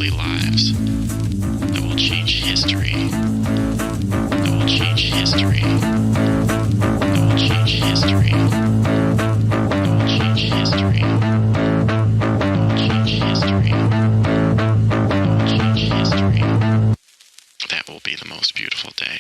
daily lives, that will change history, that will change history, that will change history, that will change history, that will change history, that will change history. That will be the most beautiful day.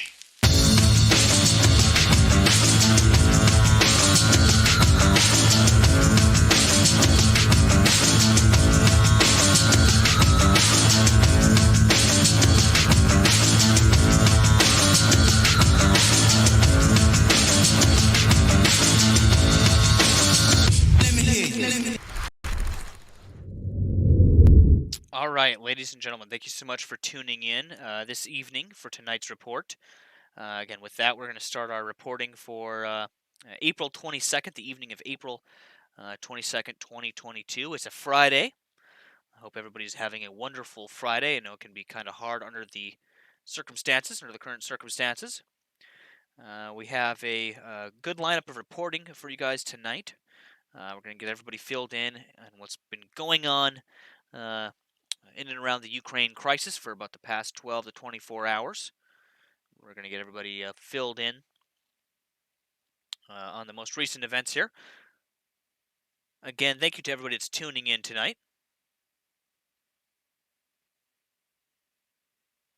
All right, ladies and gentlemen, thank you so much for tuning in this evening for tonight's report. Again, with that, we're going to start our reporting for April 22nd, the evening of April 22nd, 2022. It's a Friday. I hope everybody's having a wonderful Friday. I know it can be kind of hard under the circumstances, under the current circumstances. We have a good lineup of reporting for you guys tonight. We're going to get everybody filled in on what's been going on in and around the Ukraine crisis for about the past 12 to 24 hours. We're going to get everybody filled in on the most recent events here. Again, thank you to everybody that's tuning in tonight.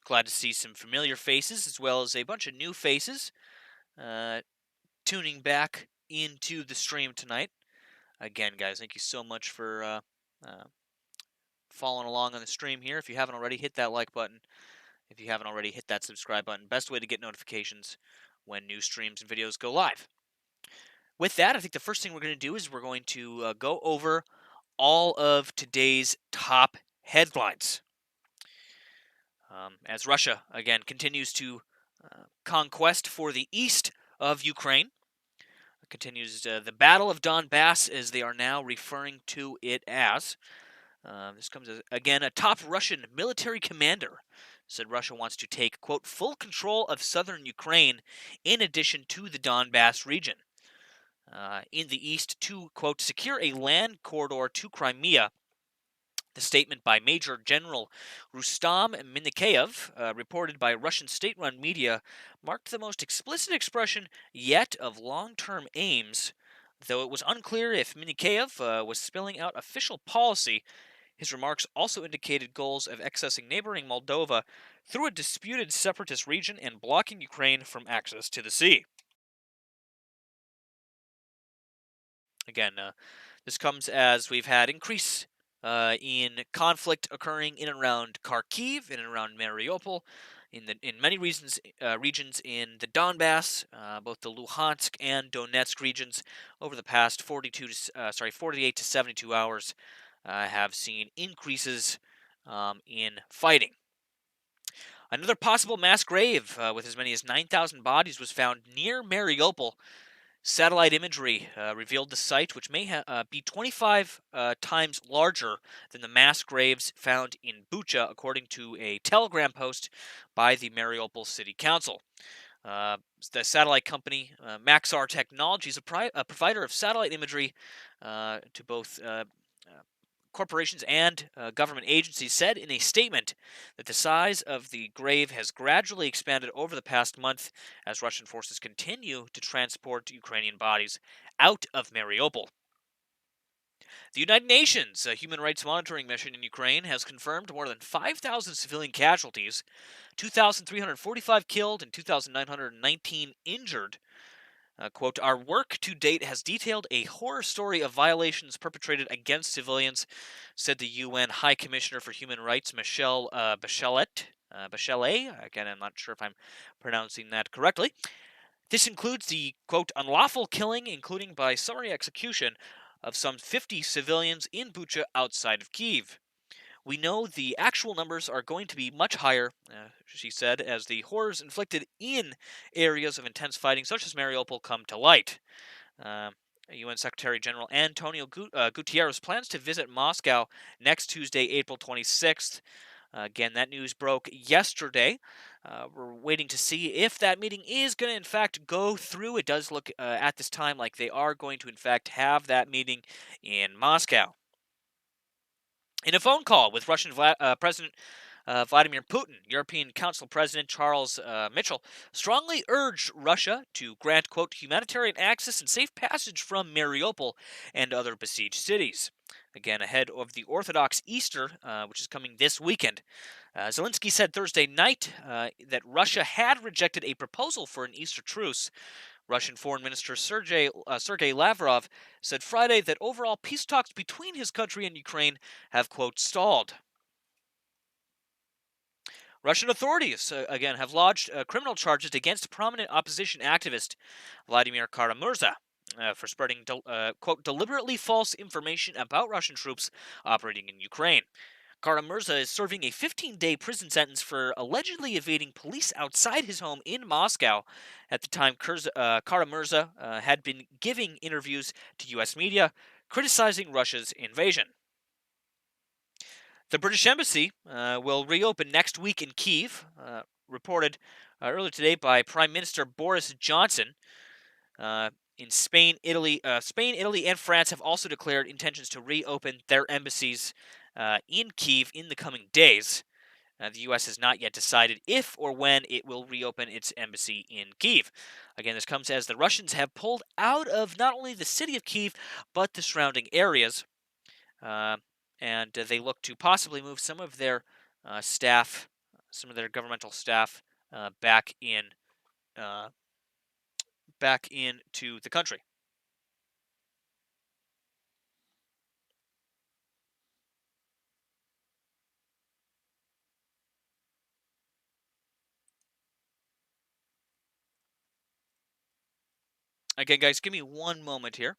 Glad to see some familiar faces as well as a bunch of new faces tuning back into the stream tonight. Again, guys, thank you so much for following along on the stream here. If you haven't already, hit that like button. If you haven't already, hit that subscribe button. Best way to get notifications when new streams and videos go live. With that, I think the first thing we're going to do is we're going to go over all of today's top headlines. As Russia, again, continues to conquest for the east of Ukraine, continues the Battle of Donbass, as they are now referring to it as. This comes as, again, a top Russian military commander said Russia wants to take, quote, full control of southern Ukraine in addition to the Donbass region. In the east to, quote, secure a land corridor to Crimea. The statement by Major General Rustam Minikeyev, reported by Russian state-run media, marked the most explicit expression yet of long-term aims. Though it was unclear if Minikeyev was spelling out official policy, his remarks also indicated goals of accessing neighboring Moldova through a disputed separatist region and blocking Ukraine from access to the sea. Again, this comes as we've had increase in conflict occurring in and around Kharkiv, in and around Mariupol, in many regions in the Donbass, both the Luhansk and Donetsk regions, over the past 48 to 72 hours, have seen increases in fighting. Another possible mass grave with as many as 9,000 bodies was found near Mariupol. Satellite imagery revealed the site, which may be 25 times larger than the mass graves found in Bucha, according to a telegram post by the Mariupol City Council. The satellite company, Maxar Technologies, a provider of satellite imagery to both corporations and government agencies, said in a statement that the size of the grave has gradually expanded over the past month as Russian forces continue to transport Ukrainian bodies out of Mariupol. The United Nations Human Rights Monitoring Mission in Ukraine has confirmed more than 5,000 civilian casualties, 2,345 killed and 2,919 injured. Quote, our work to date has detailed a horror story of violations perpetrated against civilians, said the UN High Commissioner for Human Rights, Michelle Bachelet. Again, I'm not sure if I'm pronouncing that correctly. This includes the, quote, unlawful killing, including by summary execution, of some 50 civilians in Bucha outside of Kiev. We know the actual numbers are going to be much higher, she said, as the horrors inflicted in areas of intense fighting, such as Mariupol, come to light. UN Secretary General Antonio Guterres plans to visit Moscow next Tuesday, April 26th. Again, that news broke yesterday. We're waiting to see if that meeting is going to, in fact, go through. It does look at this time like they are going to, in fact, have that meeting in Moscow. In a phone call with Russian President Vladimir Putin, European Council President Charles Michel strongly urged Russia to grant, quote, humanitarian access and safe passage from Mariupol and other besieged cities. Again, ahead of the Orthodox Easter, which is coming this weekend. Zelensky said Thursday night that Russia had rejected a proposal for an Easter truce. Russian Foreign Minister Sergei Lavrov said Friday that overall peace talks between his country and Ukraine have, quote, stalled. Russian authorities, again, have lodged criminal charges against prominent opposition activist Vladimir Kara-Murza for spreading, quote, deliberately false information about Russian troops operating in Ukraine. Kara-Murza is serving a 15-day prison sentence for allegedly evading police outside his home in Moscow. At the time, Kara-Murza had been giving interviews to U.S. media criticizing Russia's invasion. The British Embassy will reopen next week in Kiev, reported earlier today by Prime Minister Boris Johnson. In Spain, Italy, and France have also declared intentions to reopen their embassies in Kiev in the coming days. The U.S. has not yet decided if or when it will reopen its embassy in Kiev. Again, this comes as the Russians have pulled out of not only the city of Kiev, but the surrounding areas. And they look to possibly move some of their staff, some of their governmental staff, back into the country. Again, guys, give me one moment here.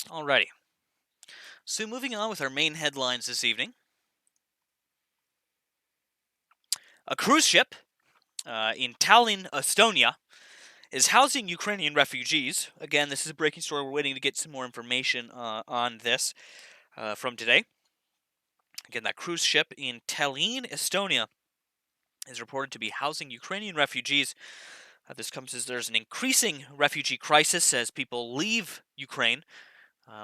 Alrighty. So moving on with our main headlines this evening. A cruise ship in Tallinn, Estonia, is housing Ukrainian refugees. Again, this is a breaking story. We're waiting to get some more information on this from today. Again, that cruise ship in Tallinn, Estonia, is reported to be housing Ukrainian refugees. This comes as there's an increasing refugee crisis as people leave Ukraine.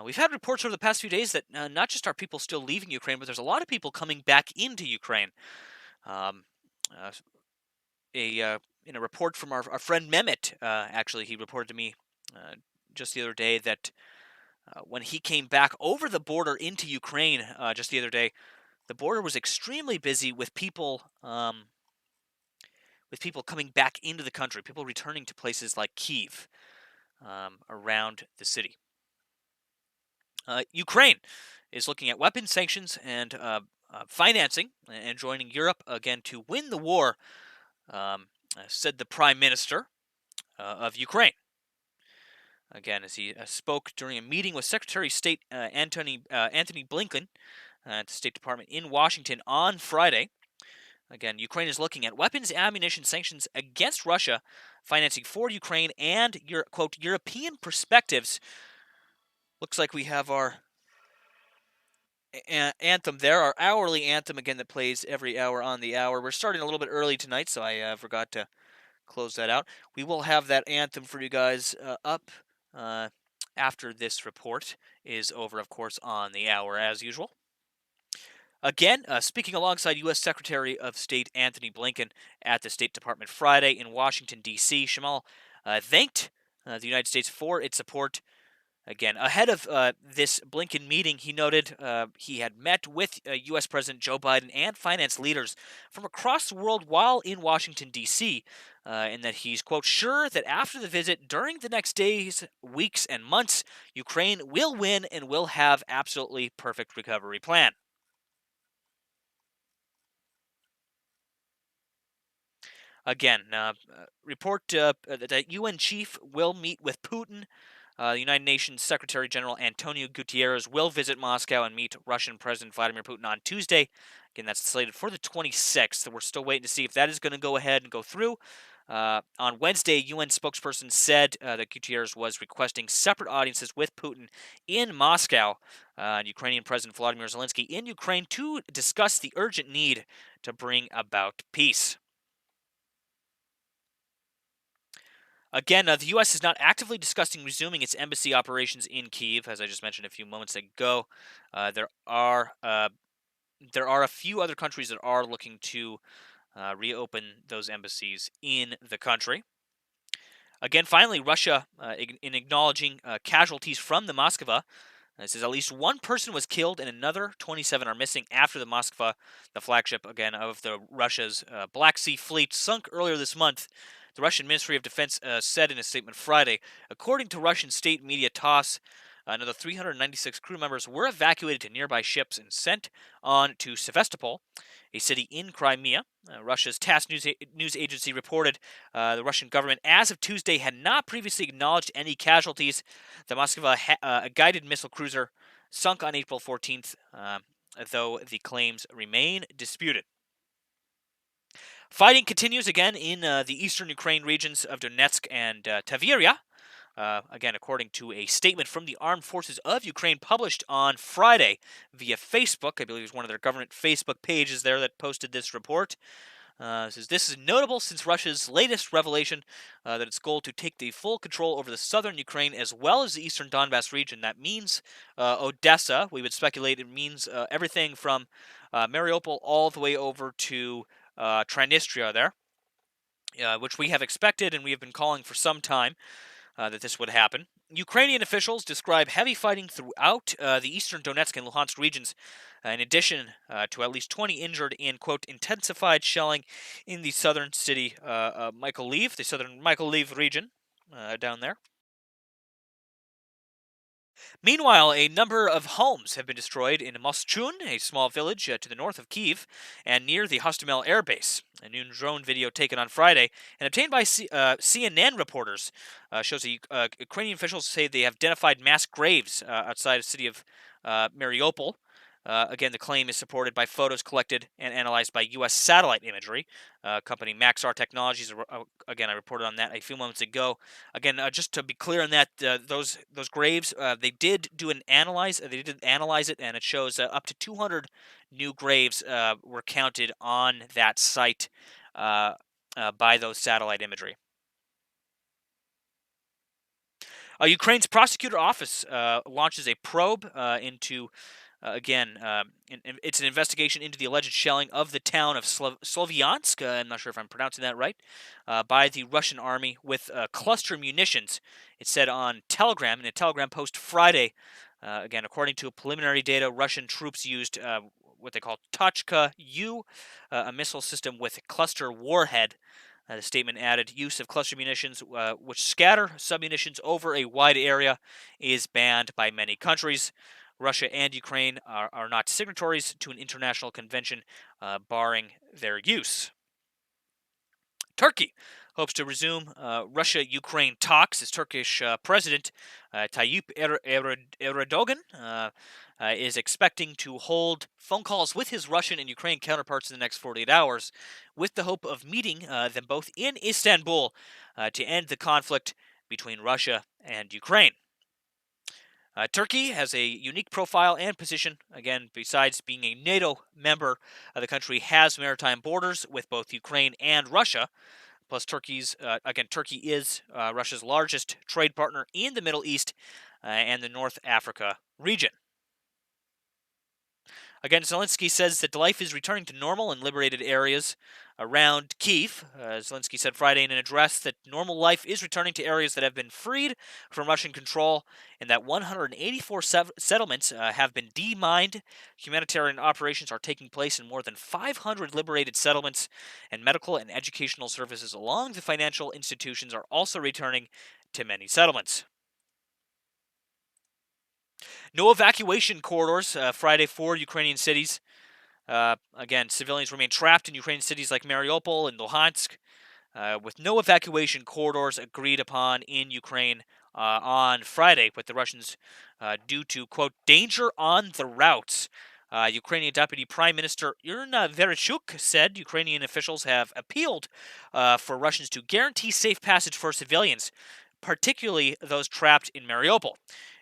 We've had reports over the past few days that not just are people still leaving Ukraine, but there's a lot of people coming back into Ukraine. In a report from our friend Mehmet, actually, he reported to me just the other day that when he came back over the border into Ukraine just the other day, the border was extremely busy with people coming back into the country, people returning to places like Kiev around the city. Ukraine is looking at weapons sanctions and financing and joining Europe again to win the war, said the Prime Minister of Ukraine. Again, as he spoke during a meeting with Secretary of State Antony Blinken at the State Department in Washington on Friday. Again, Ukraine is looking at weapons, ammunition, sanctions against Russia, financing for Ukraine, and, quote, European perspectives. Looks like we have our anthem there, our hourly anthem, again, that plays every hour on the hour. We're starting a little bit early tonight, so I forgot to close that out. We will have that anthem for you guys up after this report is over, of course, on the hour as usual. Again, speaking alongside U.S. Secretary of State Antony Blinken at the State Department Friday in Washington, D.C., Shamal thanked the United States for its support Again, ahead of this Blinken meeting, he noted he had met with U.S. President Joe Biden and finance leaders from across the world while in Washington, D.C., and that he's, quote, sure that after the visit, during the next days, weeks, and months, Ukraine will win and will have absolutely perfect recovery plan. Again, report that UN chief will meet with Putin. The United Nations Secretary General Antonio Guterres will visit Moscow and meet Russian President Vladimir Putin on Tuesday. Again, that's slated for the 26th. We're still waiting to see if that is going to go ahead and go through. On Wednesday, UN spokesperson said that Gutierrez was requesting separate audiences with Putin in Moscow and Ukrainian President Volodymyr Zelensky in Ukraine to discuss the urgent need to bring about peace. Again, the U.S. is not actively discussing resuming its embassy operations in Kiev, as I just mentioned a few moments ago. There are a few other countries that are looking to reopen those embassies in the country. Again, finally, Russia, in acknowledging casualties from the Moskva, says at least one person was killed and another 27 are missing after the Moskva, the flagship again of the Russia's Black Sea Fleet, sunk earlier this month. The Russian Ministry of Defense said in a statement Friday, according to Russian state media TASS, another 396 crew members were evacuated to nearby ships and sent on to Sevastopol, a city in Crimea. Russia's TASS news agency reported the Russian government, as of Tuesday, had not previously acknowledged any casualties. The Moskva, a guided missile cruiser, sunk on April 14th, though the claims remain disputed. Fighting continues again in the eastern Ukraine regions of Donetsk and Tavria. Again, according to a statement from the Armed Forces of Ukraine published on Friday via Facebook, I believe it was one of their government Facebook pages there that posted this report. Says this is notable since Russia's latest revelation that its goal to take the full control over the southern Ukraine as well as the eastern Donbass region. That means Odessa. We would speculate it means everything from Mariupol all the way over to Transnistria there, which we have expected and we have been calling for some time that this would happen. Ukrainian officials describe heavy fighting throughout the eastern Donetsk and Luhansk regions, in addition to at least 20 injured in, quote, intensified shelling in the southern city Mykolaiv, the southern Mykolaiv region down there. Meanwhile, a number of homes have been destroyed in Moschun, a small village to the north of Kiev, and near the Hostomel air base. A new drone video taken on Friday and obtained by CNN reporters shows that Ukrainian officials say they have identified mass graves outside the city of Mariupol. Again, the claim is supported by photos collected and analyzed by U.S. satellite imagery. Company Maxar Technologies, again, I reported on that a few moments ago. Again, just to be clear on that, those graves, they did analyze it, and it shows up to 200 new graves were counted on that site by those satellite imagery. Ukraine's prosecutor office launches a probe into it's an investigation into the alleged shelling of the town of Sloviansk, I'm not sure if I'm pronouncing that right, by the Russian army with cluster munitions. It said on Telegram, in a Telegram post Friday, again, according to preliminary data, Russian troops used what they call Tochka-U, a missile system with a cluster warhead. The statement added, use of cluster munitions, which scatter submunitions over a wide area, is banned by many countries. Russia and Ukraine are not signatories to an international convention barring their use. Turkey hopes to resume Russia-Ukraine talks as Turkish President Tayyip Erdogan is expecting to hold phone calls with his Russian and Ukrainian counterparts in the next 48 hours with the hope of meeting them both in Istanbul to end the conflict between Russia and Ukraine. Turkey has a unique profile and position. Again, besides being a NATO member, the country has maritime borders with both Ukraine and Russia. Plus, Turkey is Russia's largest trade partner in the Middle East and the North Africa region. Again, Zelensky says that life is returning to normal in liberated areas around Kiev. Zelensky said Friday in an address that normal life is returning to areas that have been freed from Russian control and that 184 settlements have been demined. Humanitarian operations are taking place in more than 500 liberated settlements, and medical and educational services along the financial institutions are also returning to many settlements. No evacuation corridors Friday for Ukrainian cities. Again, civilians remain trapped in Ukrainian cities like Mariupol and Luhansk, with no evacuation corridors agreed upon in Ukraine on Friday, with the Russians due to, quote, danger on the routes. Ukrainian Deputy Prime Minister Irina Vereshchuk said Ukrainian officials have appealed for Russians to guarantee safe passage for civilians, particularly those trapped in Mariupol.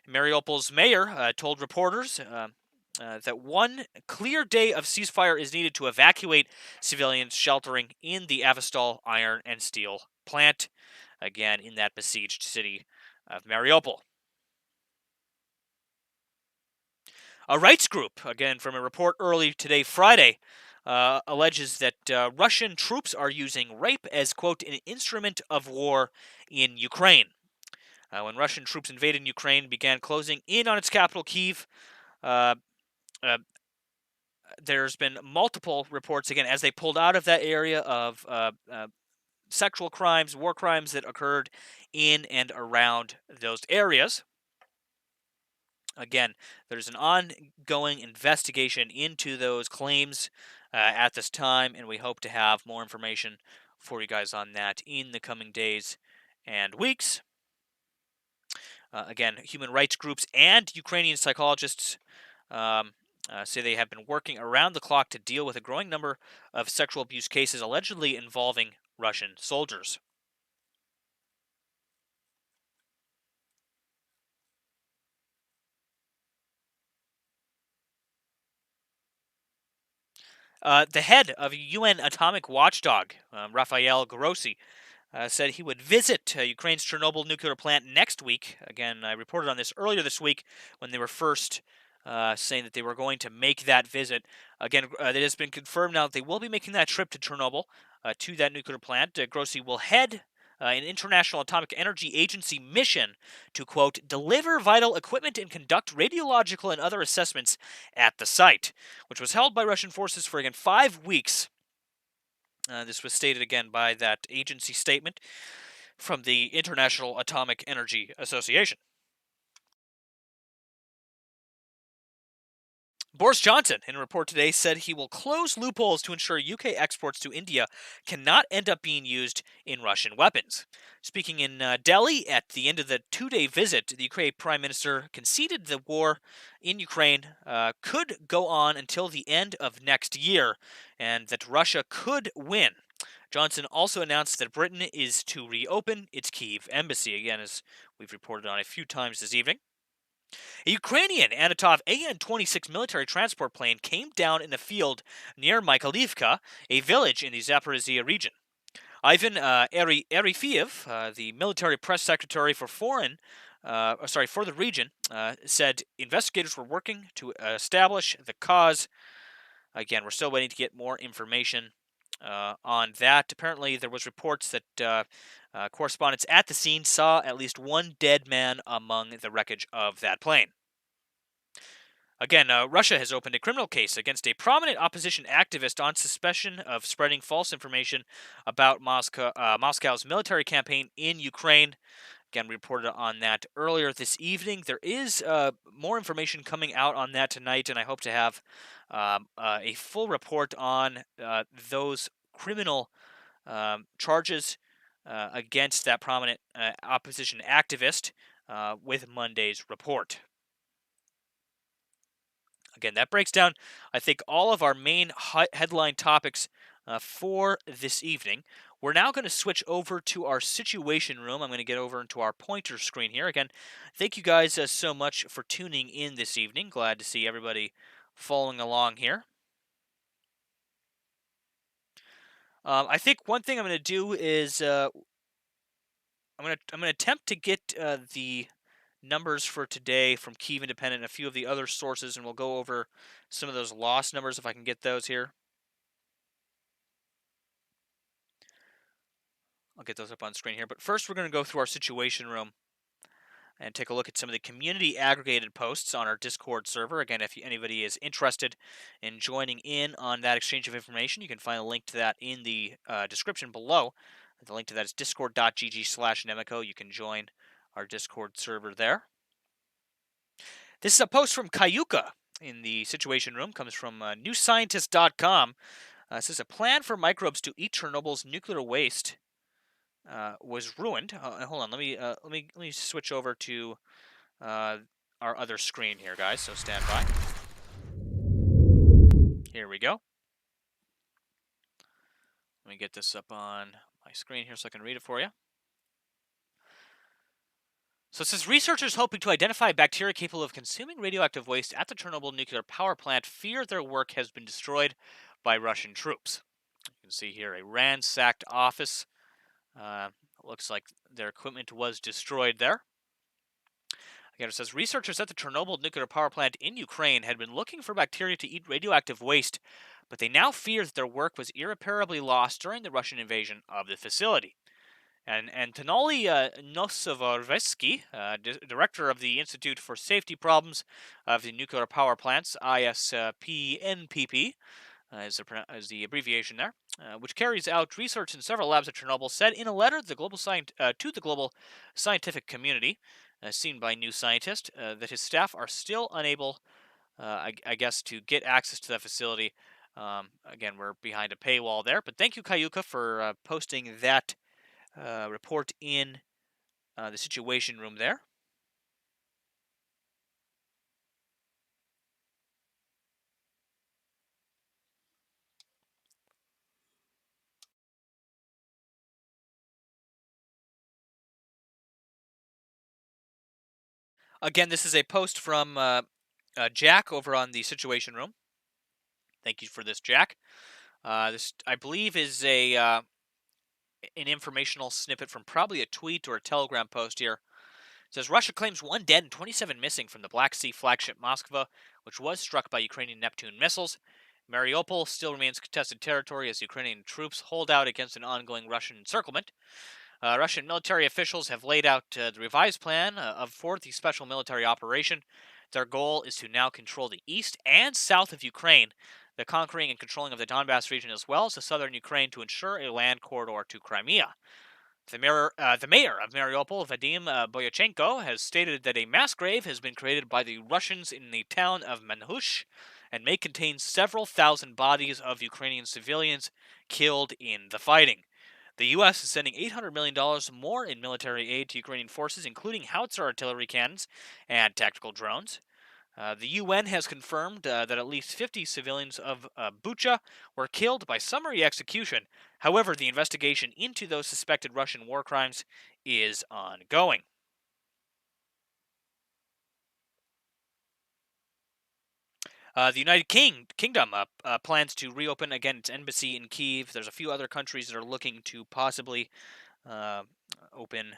Mariupol's mayor told reporters that one clear day of ceasefire is needed to evacuate civilians sheltering in the Avastal iron and steel plant, again in that besieged city of Mariupol. A rights group, again from a report early today, Friday, alleges that Russian troops are using rape as, quote, an instrument of war in Ukraine. When Russian troops invaded Ukraine, began closing in on its capital, Kiev, uh, uh, there's been multiple reports, again, as they pulled out of that area of sexual crimes, war crimes that occurred in and around those areas. Again, there's an ongoing investigation into those claims at this time, and we hope to have more information for you guys on that in the coming days and weeks. Again, human rights groups and Ukrainian psychologists say they have been working around the clock to deal with a growing number of sexual abuse cases allegedly involving Russian soldiers. The head of a UN atomic watchdog, Rafael Grossi, said he would visit Ukraine's Chernobyl nuclear plant next week. Again, I reported on this earlier this week when they were first saying that they were going to make that visit. Again, it has been confirmed now that they will be making that trip to Chernobyl, to that nuclear plant. Grossi will head an International Atomic Energy Agency mission to, quote, deliver vital equipment and conduct radiological and other assessments at the site, which was held by Russian forces for, again, 5 weeks. This was stated again by that agency statement from the International Atomic Energy Association. Boris Johnson, in a report today, said he will close loopholes to ensure UK exports to India cannot end up being used in Russian weapons. Speaking in Delhi at the end of the 2-day visit, the UK Prime Minister conceded the war in Ukraine could go on until the end of next year and that Russia could win. Johnson also announced that Britain is to reopen its Kiev embassy, again, as we've reported on a few times this evening. A Ukrainian Antonov AN-26 military transport plane came down in a field near Mykolivka, a village in the Zaporizhia region. Ivan Arifiev, the military press secretary for for the region, said investigators were working to establish the cause. Again, we're still waiting to get more information on that. Apparently, there was reports that correspondents at the scene saw at least one dead man among the wreckage of that plane. Again, Russia has opened a criminal case against a prominent opposition activist on suspicion of spreading false information about Moscow's military campaign in Ukraine. Again, we reported on that earlier this evening. There is more information coming out on that tonight, and I hope to have a full report on those criminal charges against that prominent opposition activist with Monday's report. Again, that breaks down, I think, all of our main headline topics for this evening. We're now going to switch over to our situation room. I'm going to get over into our pointer screen here. Again, thank you guys so much for tuning in this evening. Glad to see everybody following along here. I think one thing I'm going to do is I'm going to attempt to get the numbers for today from Kiev Independent and a few of the other sources, and we'll go over some of those lost numbers if I can get those here. I'll get those up on screen here. But first, we're going to go through our Situation Room and take a look at some of the community aggregated posts on our Discord server. Again, if anybody is interested in joining in on that exchange of information, you can find a link to that in the description below. The link to that is discord.gg/Nemico. You can join our Discord server there. This is a post from Kayuka in the Situation Room. Comes from newscientist.com. It says a plan for microbes to eat Chernobyl's nuclear waste was ruined. Hold on, let me switch over to our other screen here, guys. So stand by. Here we go. Let me get this up on my screen here so I can read it for you. So it says researchers hoping to identify bacteria capable of consuming radioactive waste at the Chernobyl nuclear power plant fear their work has been destroyed by Russian troops. You can see here a ransacked office. Looks like their equipment was destroyed there. Again, it says researchers at the Chernobyl nuclear power plant in Ukraine had been looking for bacteria to eat radioactive waste, but they now fear that their work was irreparably lost during the Russian invasion of the facility. And Anatoly Nosovorsky, director of the Institute for Safety Problems of the Nuclear Power Plants, ISPNPP, is the abbreviation there, which carries out research in several labs at Chernobyl, said in a letter to the global scientific community, seen by New Scientist, that his staff are still unable, I guess, to get access to that facility. Again, we're behind a paywall there, but thank you, Kayuka, for posting that report in the Situation Room there. Again, this is a post from Jack over on the Situation Room. Thank you for this, Jack. This, I believe, is an informational snippet from probably a tweet or a Telegram post here. It says Russia claims 1 dead and 27 missing from the Black Sea flagship Moskva, which was struck by Ukrainian Neptune missiles. Mariupol still remains contested territory as Ukrainian troops hold out against an ongoing Russian encirclement. Russian military officials have laid out the revised plan for the special military operation. Their goal is to now control the east and south of Ukraine, the conquering and controlling of the Donbass region as well as the southern Ukraine to ensure a land corridor to Crimea. The mayor of Mariupol, Vadim Boyachenko, has stated that a mass grave has been created by the Russians in the town of Manhush and may contain several thousand bodies of Ukrainian civilians killed in the fighting. The U.S. is sending $800 million more in military aid to Ukrainian forces, including howitzer artillery cannons and tactical drones. The UN has confirmed that at least 50 civilians of Bucha were killed by summary execution. However, the investigation into those suspected Russian war crimes is ongoing. The United Kingdom plans to reopen again its embassy in Kiev. There's a few other countries that are looking to possibly open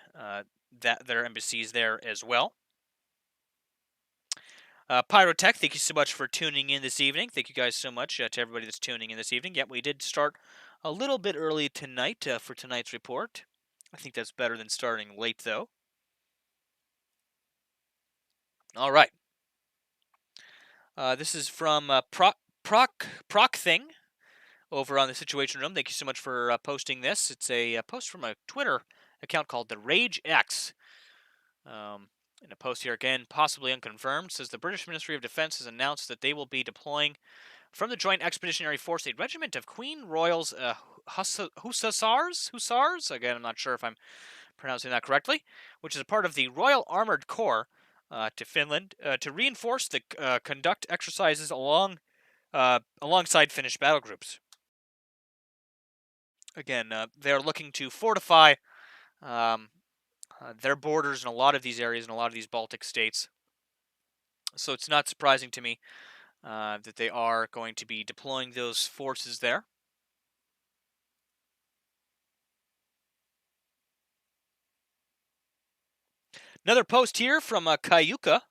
their embassies there as well. Pyrotech, thank you so much for tuning in this evening. Thank you guys so much to everybody that's tuning in this evening. Yep, we did start a little bit early tonight for tonight's report. I think that's better than starting late, though. All right. This is from Proc Thing over on the Situation Room. Thank you so much for posting this. It's a post from a Twitter account called The Rage X. In a post here again, possibly unconfirmed, says the British Ministry of Defence has announced that they will be deploying from the Joint Expeditionary Force a regiment of Queen Royal's Hussars. Again, I'm not sure if I'm pronouncing that correctly, which is a part of the Royal Armoured Corps to Finland to reinforce the conduct exercises alongside Finnish battle groups. Again, they're looking to fortify their borders in a lot of these areas, in a lot of these Baltic states. So it's not surprising to me that they are going to be deploying those forces there. Another post here from Kayuka.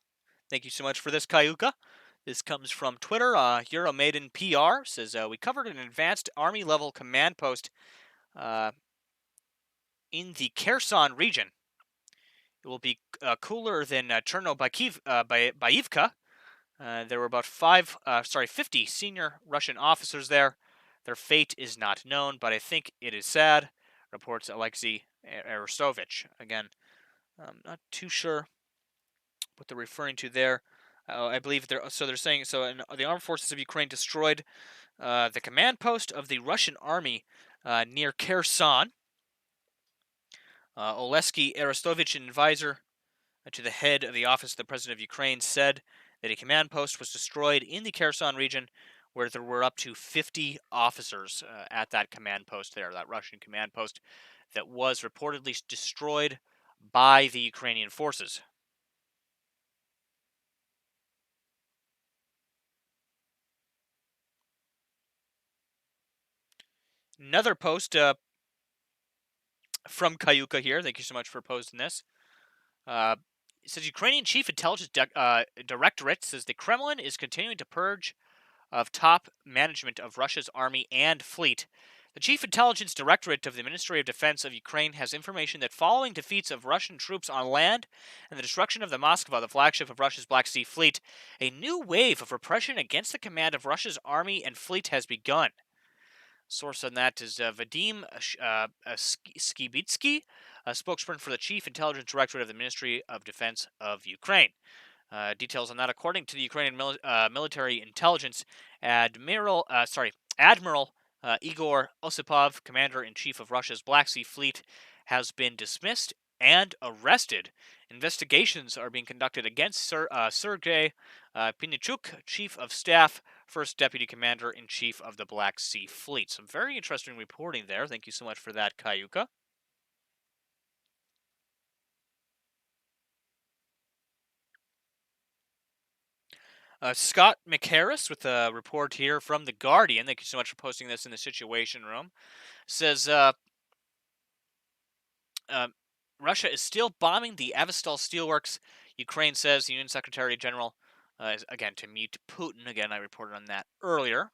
Thank you so much for this, Kayuka. This comes from Twitter. Euromaiden PR says, we covered an advanced army-level command post in the Kherson region. It will be cooler than Chernobyivka. There were about 50 senior Russian officers there. Their fate is not known, but I think it is sad, reports Alexei Arestovich. Again, I'm not too sure what they're referring to there. I believe they're saying the armed forces of Ukraine destroyed the command post of the Russian army near Kherson. Oleksiy Arestovich, an advisor to the head of the office of the president of Ukraine, said that a command post was destroyed in the Kherson region, where there were up to 50 officers at that command post there, that Russian command post that was reportedly destroyed by the Ukrainian forces. Another post from Kayuka here. Thank you so much for posting this. It says Ukrainian Chief Intelligence Directorate says the Kremlin is continuing to purge of top management of Russia's army and fleet. The Chief Intelligence Directorate of the Ministry of Defense of Ukraine has information that following defeats of Russian troops on land and the destruction of the Moskva, the flagship of Russia's Black Sea Fleet, a new wave of repression against the command of Russia's army and fleet has begun. Source on that is Vadim Skibitsky, a spokesperson for the Chief Intelligence Directorate of the Ministry of Defense of Ukraine. Details on that, according to the Ukrainian military intelligence, Admiral Igor Osipov, commander-in-chief of Russia's Black Sea Fleet, has been dismissed and arrested. Investigations are being conducted against Sergei Pinichuk, chief of staff, first deputy commander-in-chief of the Black Sea Fleet. Some very interesting reporting there. Thank you so much for that, Kayuka. Scott McHarris with a report here from The Guardian. Thank you so much for posting this in the Situation Room. Says Russia is still bombing the Avestal steelworks. Ukraine says the UN Secretary General is again to meet Putin. Again, I reported on that earlier.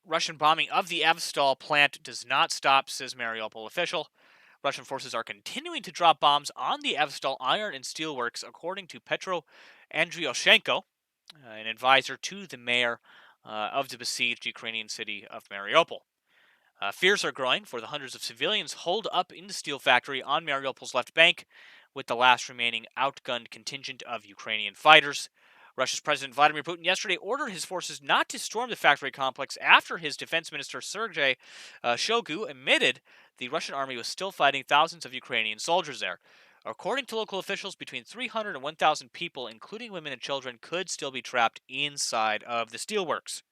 Russian bombing of the Avestal plant does not stop, says Mariupol official. Russian forces are continuing to drop bombs on the Avestal iron and steelworks, according to Petro Andrioshenko, an advisor to the mayor of the besieged Ukrainian city of Mariupol. Fears are growing for the hundreds of civilians holed up in the steel factory on Mariupol's left bank, with the last remaining outgunned contingent of Ukrainian fighters. Russia's President Vladimir Putin yesterday ordered his forces not to storm the factory complex after his defense minister Sergei Shoigu admitted the Russian army was still fighting thousands of Ukrainian soldiers there. According to local officials, between 300 and 1,000 people, including women and children, could still be trapped inside of the steelworks.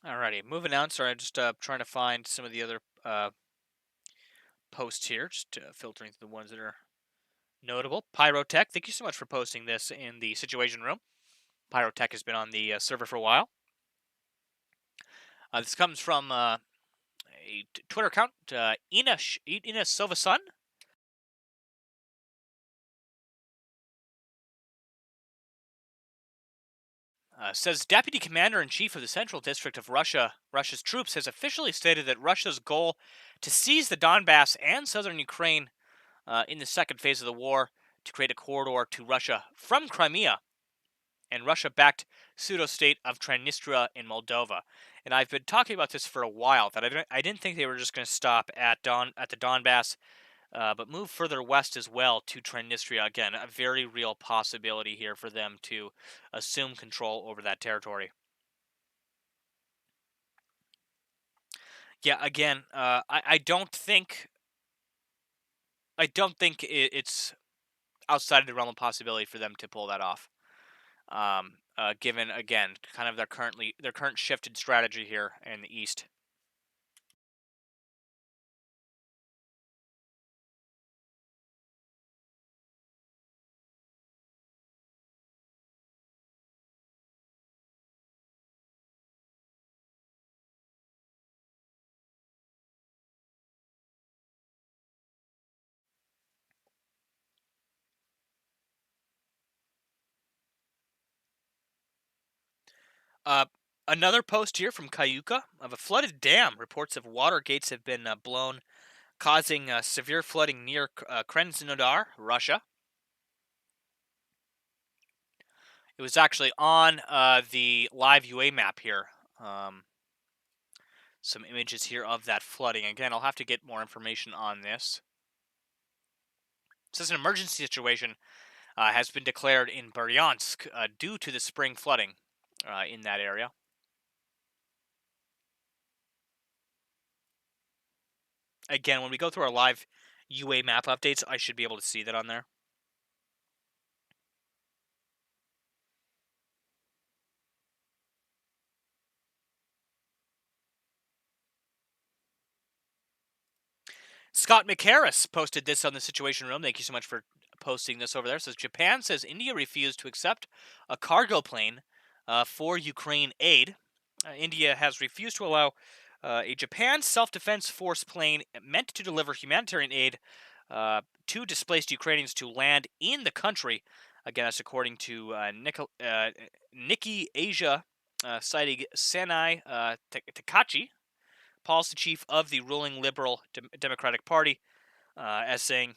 Alrighty, moving on. Sorry, I'm just trying to find some of the other posts here, just filtering through the ones that are notable. Pyrotech, thank you so much for posting this in the Situation Room. Pyrotech has been on the server for a while. This comes from a Twitter account, Ina Sovasun. Says Deputy Commander-in-Chief of the Central District of Russia's troops has officially stated that Russia's goal to seize the Donbass and southern Ukraine in the second phase of the war to create a corridor to Russia from Crimea and Russia-backed pseudo-state of Transnistria in Moldova. And I've been talking about this for a while, that I didn't think they were just going to stop at the Donbass. but move further west as well to Transnistria. Again, a very real possibility here for them to assume control over that territory. Yeah, again, I don't think it's outside of the realm of possibility for them to pull that off. Given again, kind of their current shifted strategy here in the east. Uh, Another post here from Cayuca of a flooded dam. Reports of water gates have been blown, causing severe flooding near Krasnodar, Russia. It was actually on the live UA map here. Some images here of that flooding. Again, I'll have to get more information on this. This is an emergency situation has been declared in Bryansk due to the spring flooding in that area. Again, when we go through our live UA map updates, I should be able to see that on there. Scott McHarris posted this on the Situation Room. Thank you so much for posting this over there. It says Japan says India refused to accept a cargo plane for Ukraine aid. India has refused to allow a Japan self-defense force plane meant to deliver humanitarian aid to displaced Ukrainians to land in the country. Again, that's according to Nikki Asia, citing Senai Takachi, policy chief of the ruling Liberal Democratic Party, as saying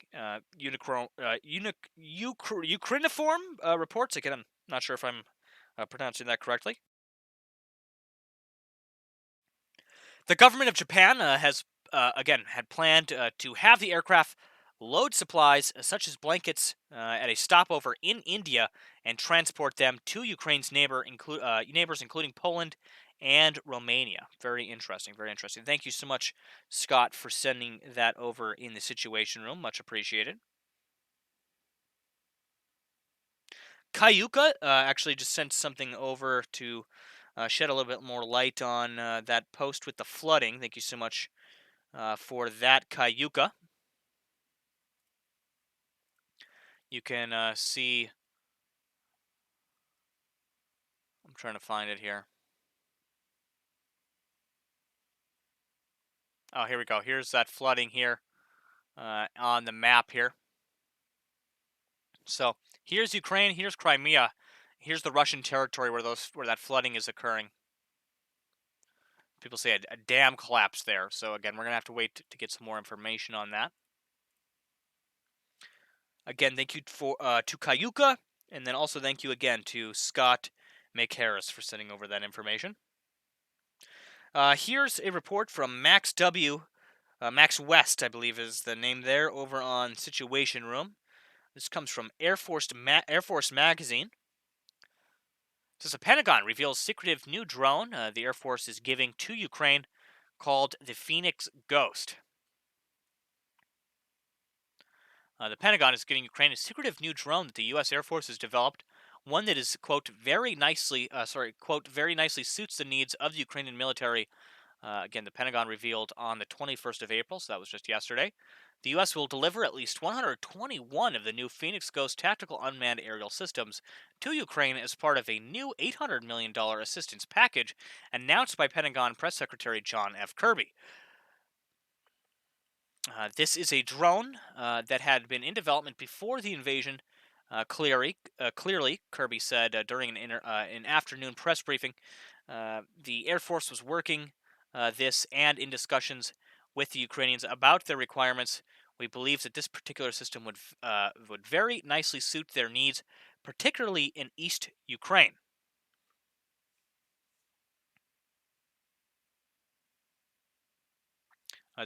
Ukrainiform reports. Again, I'm not sure if I'm pronouncing that correctly. The government of Japan has, again, had planned to have the aircraft load supplies such as blankets at a stopover in India and transport them to Ukraine's neighbors, including Poland and Romania. Very interesting, very interesting. Thank you so much, Scott, for sending that over in the Situation Room. Much appreciated. Cayuca actually just sent something over to shed a little bit more light on that post with the flooding. Thank you so much for that, Cayuca. You can see. I'm trying to find it here. Oh, here we go. Here's that flooding here on the map here. So here's Ukraine. Here's Crimea. Here's the Russian territory where that flooding is occurring. People say a dam collapsed there. So again, we're gonna have to wait to get some more information on that. Again, thank you to Cayuca, and then also thank you again to Scott McHarris for sending over that information. Here's a report from Max W. Max West, I believe is the name there, over on Situation Room. This comes from Air Force Magazine. It says the Pentagon reveals secretive new drone the Air Force is giving to Ukraine called the Phoenix Ghost. The Pentagon is giving Ukraine a secretive new drone that the U.S. Air Force has developed, one that is quote very nicely suits the needs of the Ukrainian military. Again, the Pentagon revealed on the 21st of April, so that was just yesterday. The U.S. will deliver at least 121 of the new Phoenix Ghost tactical unmanned aerial systems to Ukraine as part of a new $800 million assistance package announced by Pentagon Press Secretary John F. Kirby. This is a drone that had been in development before the invasion. Clearly, Kirby said during an afternoon press briefing, the Air Force was working this and in discussions with the Ukrainians about their requirements. We believe that this particular system would very nicely suit their needs, particularly in East Ukraine.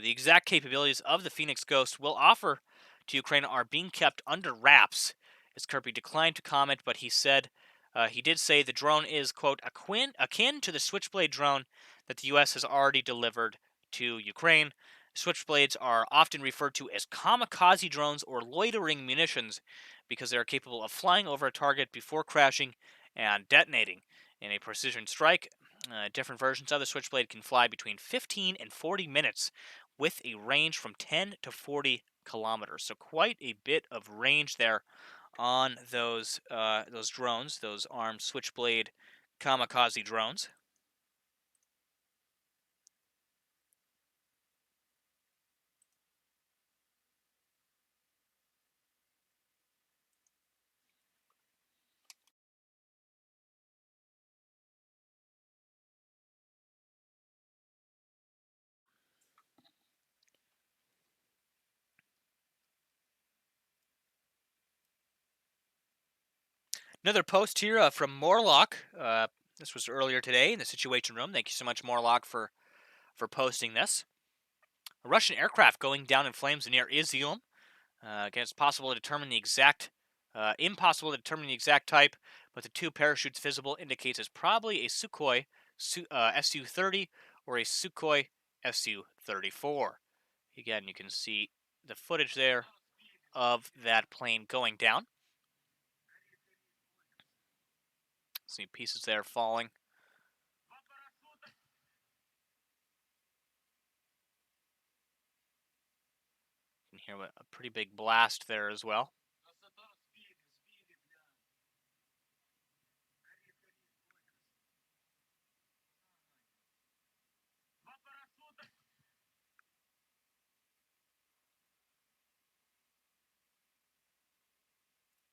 The exact capabilities of the Phoenix Ghost will offer to Ukraine are being kept under wraps, as Kirby declined to comment, but he did say the drone is, quote, akin to the Switchblade drone that the U.S. has already delivered to Ukraine. Switchblades are often referred to as kamikaze drones or loitering munitions because they are capable of flying over a target before crashing and detonating. In a precision strike, different versions of the Switchblade can fly between 15 and 40 minutes with a range from 10 to 40 kilometers. So quite a bit of range there on those drones, those armed Switchblade kamikaze drones. Another post here from Morlock. This was earlier today in the Situation Room. Thank you so much, Morlock, for posting this. A Russian aircraft going down in flames near Izium. Again, it's possible to determine the exact, impossible to determine the exact type, but the two parachutes visible indicates it's probably a Sukhoi Su-30 or a Sukhoi Su-34. Again, you can see the footage there of that plane going down. See pieces there falling. You can hear a pretty big blast there as well.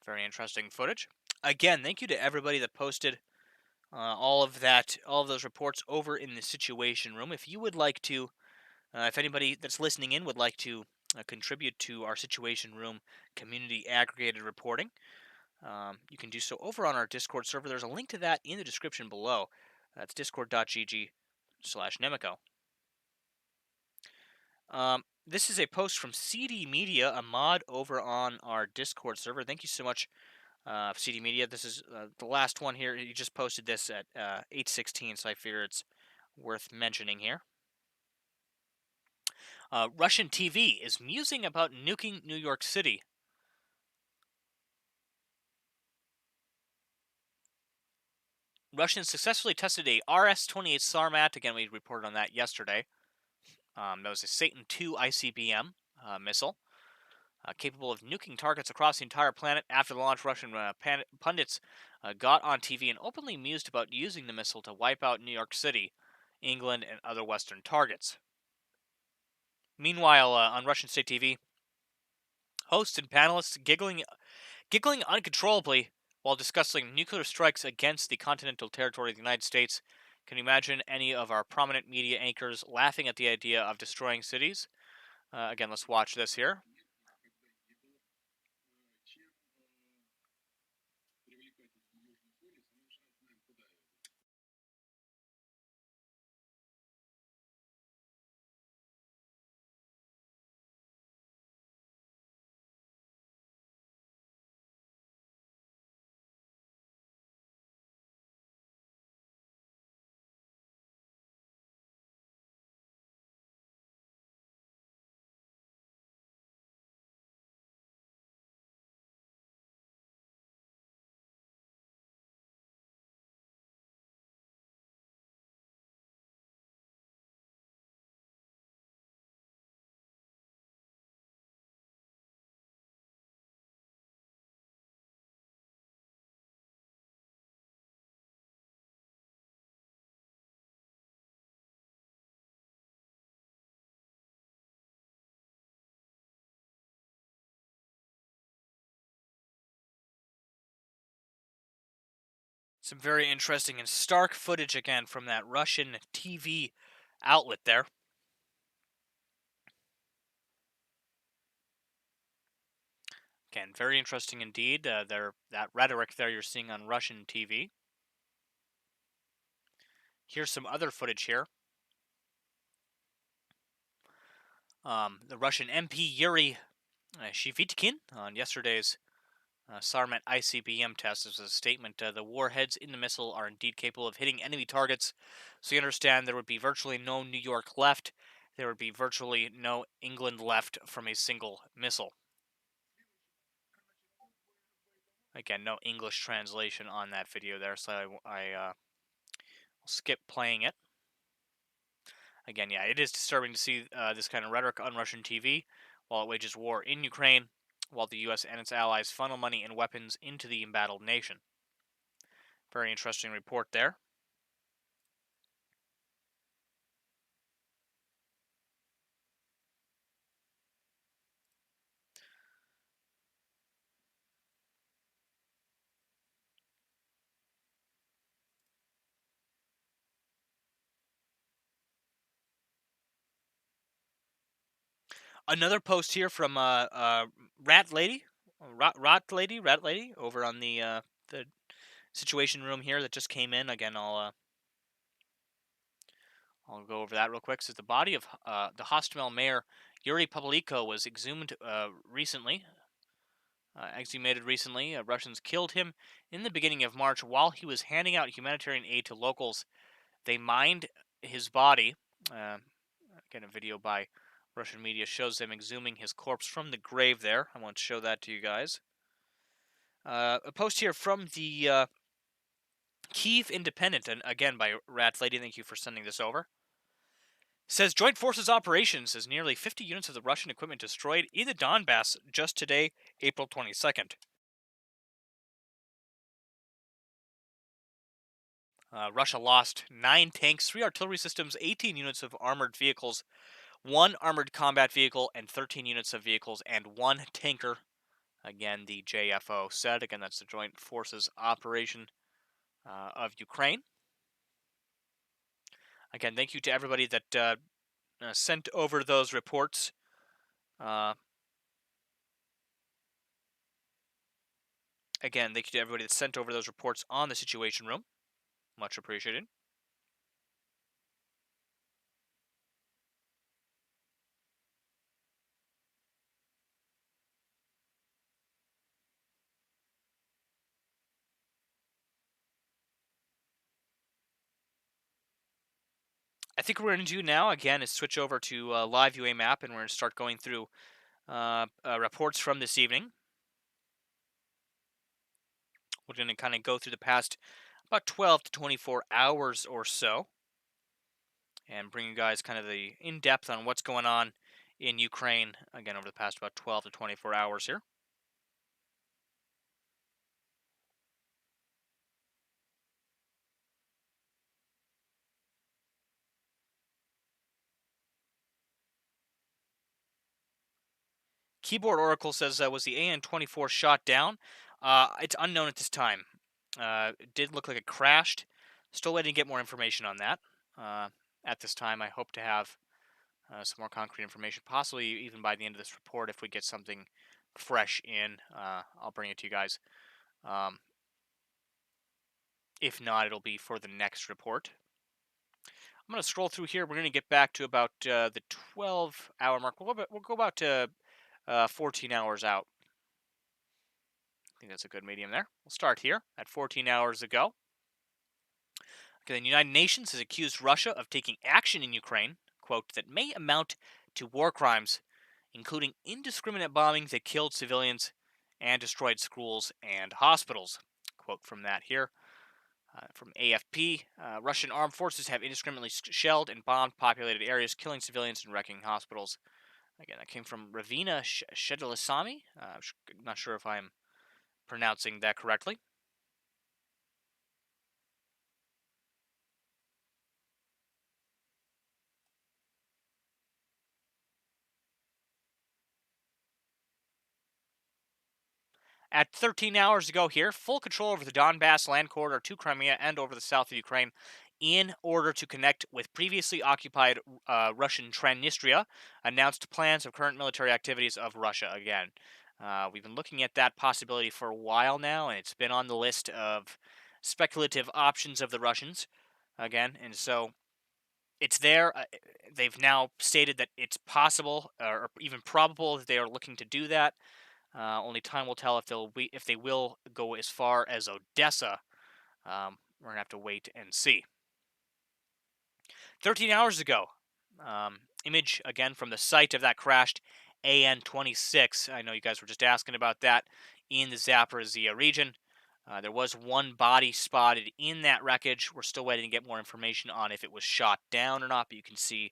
Very interesting footage. Again, thank you to everybody that posted all of those reports over in the Situation Room. If you would like to, if anybody that's listening in would like to contribute to our Situation Room community aggregated reporting, you can do so over on our Discord server. There's a link to that in the description below. That's discord.gg/Nemico. This is a post from CD Media, a mod over on our Discord server. Thank you so much, CD Media. This is the last one here. You just posted this at 8:16, so I figure it's worth mentioning here. Russian TV is musing about nuking New York City. Russians successfully tested a RS-28 Sarmat. Again, we reported on that yesterday. That was a Satan II ICBM missile. Capable of nuking targets across the entire planet. After the launch, Russian pundits got on TV and openly mused about using the missile to wipe out New York City, England, and other Western targets. Meanwhile, on Russian state TV, hosts and panelists giggling uncontrollably while discussing nuclear strikes against the continental territory of the United States. Can you imagine any of our prominent media anchors laughing at the idea of destroying cities? Again, let's watch this here. Some very interesting and stark footage again from that Russian TV outlet there. Again, very interesting indeed. That rhetoric there you're seeing on Russian TV. Here's some other footage here. The Russian MP Yuri Shivitkin on yesterday's Sarmat ICBM test as a statement. The warheads in the missile are indeed capable of hitting enemy targets. So you understand there would be virtually no New York left. There would be virtually no England left from a single missile. Again, no English translation on that video there, so I will skip playing it. Again, yeah, it is disturbing to see this kind of rhetoric on Russian TV while it wages war in Ukraine, while the U.S. and its allies funnel money and weapons into the embattled nation. Very interesting report there. Another post here from Rat Lady, Rat Lady, over on the Situation Room here that just came in. Again, I'll go over that real quick. It says the body of the Hostomel mayor Yuri Pavliko was exhumed recently. Exhumated recently. Russians killed him in the beginning of March while he was handing out humanitarian aid to locals. They mined his body. Again, a video by Russian media shows them exhuming his corpse from the grave there. I want to show that to you guys. A post here from the Kiev Independent, and again by Rat Lady. Thank you for sending this over. Says Joint Forces Operations says nearly 50 units of the Russian equipment destroyed in the Donbass just today, April 22nd. Russia lost 9 tanks, 3 artillery systems, 18 units of armored vehicles, 1 armored combat vehicle, and 13 units of vehicles, and 1 tanker. Again, the JFO said. Again, that's the Joint Forces Operation of Ukraine. Again, thank you to everybody that sent over those reports. Again, thank you to everybody that sent over those reports on the Situation Room. Much appreciated. I think what we're going to do now, again, is switch over to Live UA Map, and we're going to start going through reports from this evening. We're going to kind of go through the past about 12 to 24 hours or so and bring you guys kind of the in-depth on what's going on in Ukraine, again, over the past about 12 to 24 hours here. Keyboard Oracle says, was the AN-24 shot down? It's unknown at this time. It did look like it crashed. Still waiting to get more information on that. At this time, I hope to have some more concrete information, possibly even by the end of this report if we get something fresh in. I'll bring it to you guys. If not, it'll be for the next report. I'm going to scroll through here. We're going to get back to about the 12-hour mark. We'll go about to 14 hours out. I think that's a good medium there. We'll start here at 14 hours ago. Okay, the United Nations has accused Russia of taking action in Ukraine, quote, that may amount to war crimes, including indiscriminate bombing that killed civilians and destroyed schools and hospitals. Quote from that here. From AFP, Russian armed forces have indiscriminately shelled and bombed populated areas, killing civilians and wrecking hospitals. Again, that came from Ravina Shedelisami. I'm not sure if I'm pronouncing that correctly. At 13 hours ago here, full control over the Donbass land corridor to Crimea and over the south of Ukraine in order to connect with previously occupied Russian Transnistria, announced plans of current military activities of Russia again. We've been looking at that possibility for a while now, and it's been on the list of speculative options of the Russians again, and so it's there. They've now stated that it's possible or even probable that they are looking to do that. Only time will tell if they will go as far as Odessa. We're gonna have to wait and see. 13 hours ago, image again from the site of that crashed AN-26. I know you guys were just asking about that in the Zaporizhia region. There was one body spotted in that wreckage. We're still waiting to get more information on if it was shot down or not, but you can see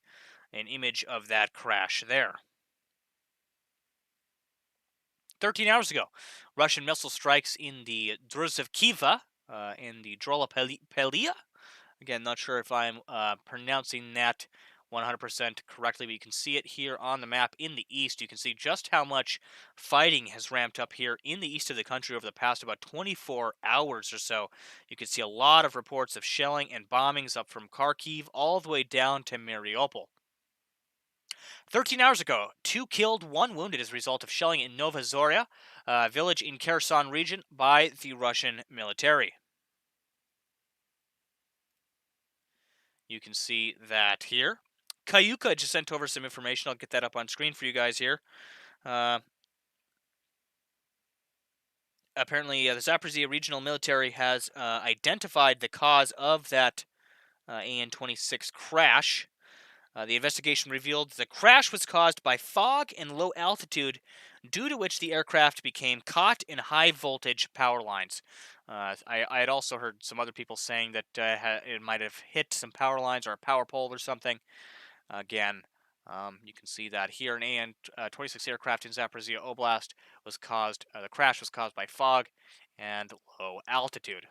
an image of that crash there. 13 hours ago, Russian missile strikes in the Druzhkiva in the Drolapelia. Again, not sure if I'm pronouncing that 100% correctly, but you can see it here on the map in the east. You can see just how much fighting has ramped up here in the east of the country over the past about 24 hours or so. You can see a lot of reports of shelling and bombings up from Kharkiv all the way down to Mariupol. 13 hours ago, 2 killed, 1 wounded as a result of shelling in Nova Zoria, a village in Kherson region, by the Russian military. You can see that here. Kayuka just sent over some information. I'll get that up on screen for you guys here. Apparently, the Zaporizhia Regional Military has identified the cause of that AN-26 crash. The investigation revealed the crash was caused by fog and low altitude, due to which the aircraft became caught in high-voltage power lines. I had also heard some other people saying that it might have hit some power lines or a power pole or something. Again, you can see that here an AN-26 aircraft in Zaporizhia Oblast was caused. The crash was caused by fog and low altitude.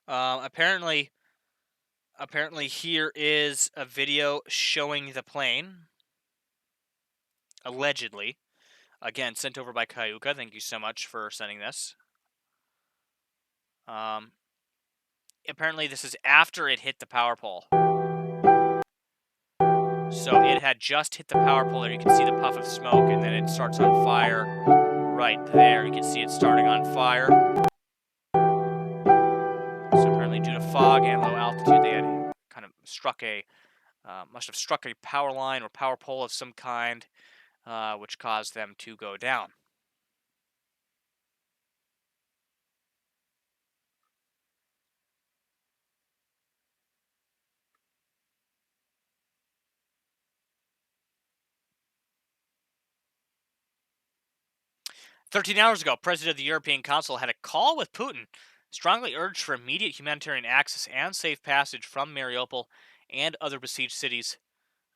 Apparently here is a video showing the plane. Allegedly. Again, sent over by Kayuka. Thank you so much for sending this. Apparently this is after it hit the power pole. So it had just hit the power pole there. You can see the puff of smoke, and then it starts on fire right there. You can see it starting on fire. So apparently due to fog and low altitude, they had kind of struck must have struck a power line or power pole of some kind, which caused them to go down. "13 hours ago, President of the European Council had a call with Putin, strongly urged for immediate humanitarian access and safe passage from Mariupol and other besieged cities,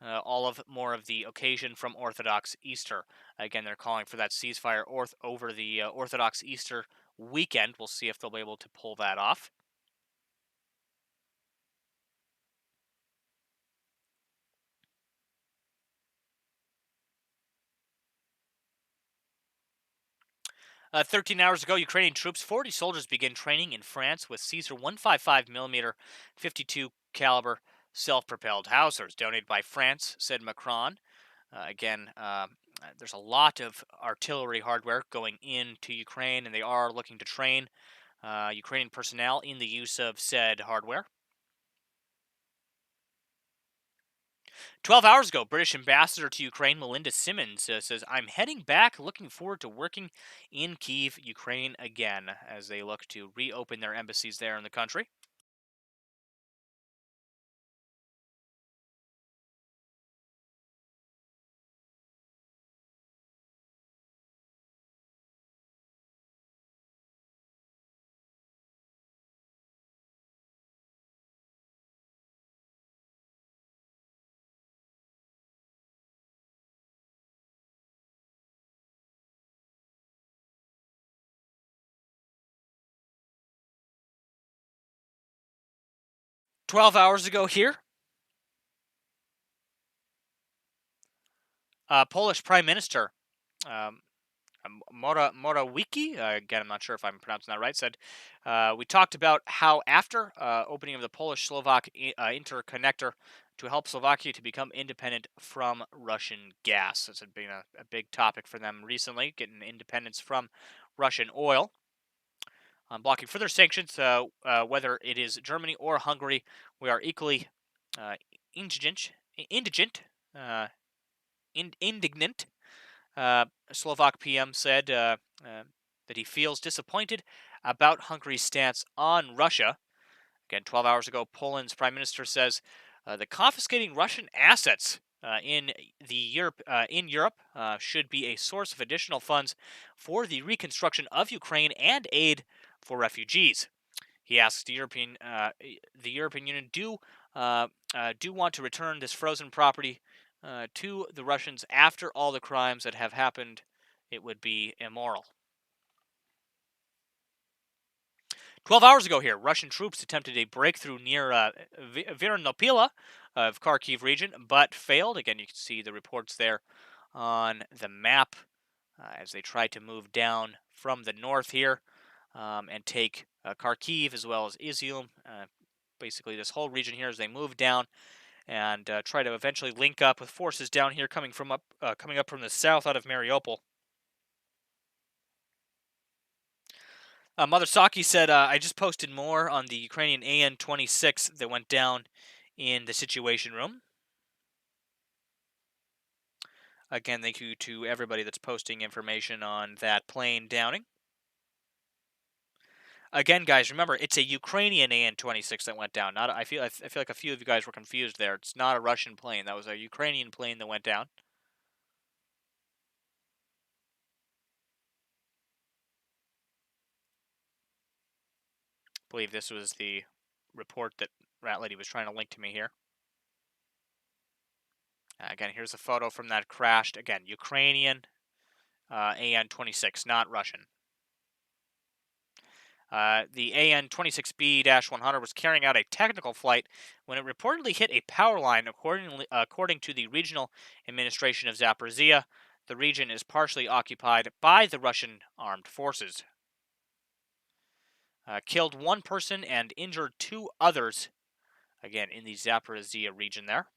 all of more of the occasion from Orthodox Easter." Again, they're calling for that ceasefire over the Orthodox Easter weekend. We'll see if they'll be able to pull that off. 13 hours ago, Ukrainian troops, 40 soldiers, begin training in France with Caesar 155mm 52 caliber self-propelled howitzers donated by France, said Macron. There's a lot of artillery hardware going into Ukraine, and they are looking to train Ukrainian personnel in the use of said hardware. 12 hours ago, British ambassador to Ukraine, Melinda Simmons, says, "I'm heading back, looking forward to working in Kiev, Ukraine again," as they look to reopen their embassies there in the country. "12 hours ago here, Polish Prime Minister Morawiecki, again, I'm not sure if I'm pronouncing that right, said, we talked about how after opening of the Polish-Slovak interconnector to help Slovakia to become independent from Russian gas. It's been a big topic for them recently, getting independence from Russian oil. Blocking further sanctions, whether it is Germany or Hungary, we are equally indigent, indignant. Slovak PM said that he feels disappointed about Hungary's stance on Russia. Again, 12 hours ago, Poland's prime minister says that confiscating Russian assets in Europe should be a source of additional funds for the reconstruction of Ukraine and aid for refugees. He asks the European Union do want to return this frozen property to the Russians after all the crimes that have happened. It would be immoral. 12 hours ago here, Russian troops attempted a breakthrough near Vernopila of Kharkiv region, but failed. Again, you can see the reports there on the map as they tried to move down from the north here and take Kharkiv as well as Izium. Basically, this whole region here as they move down and try to eventually link up with forces down here coming up from the south out of Mariupol. Mother Saki said, I just posted more on the Ukrainian AN-26 that went down in the Situation Room. Again, thank you to everybody that's posting information on that plane downing. Again, guys, remember, it's a Ukrainian AN-26 that went down. I feel like a few of you guys were confused there. It's not a Russian plane. That was a Ukrainian plane that went down. I believe this was the report that Rat Lady was trying to link to me here. Again, here's a photo from that crashed. Again, Ukrainian AN-26, not Russian. The AN-26B-100 was carrying out a technical flight when it reportedly hit a power line, according to the Regional Administration of Zaporizhia. The region is partially occupied by the Russian armed forces. Killed one person and injured two others, again, in the Zaporizhia region there.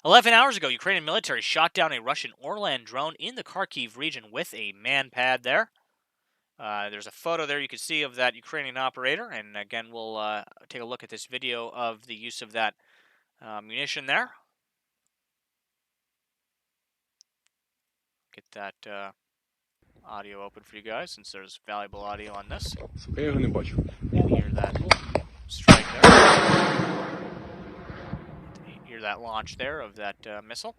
11 hours ago, Ukrainian military shot down a Russian Orlan drone in the Kharkiv region with a man-pad there. There's a photo there you can see of that Ukrainian operator, and again, we'll take a look at this video of the use of that munition there. Get that audio open for you guys, since there's valuable audio on this. You can hear that strike there. You hear that launch there of that missile.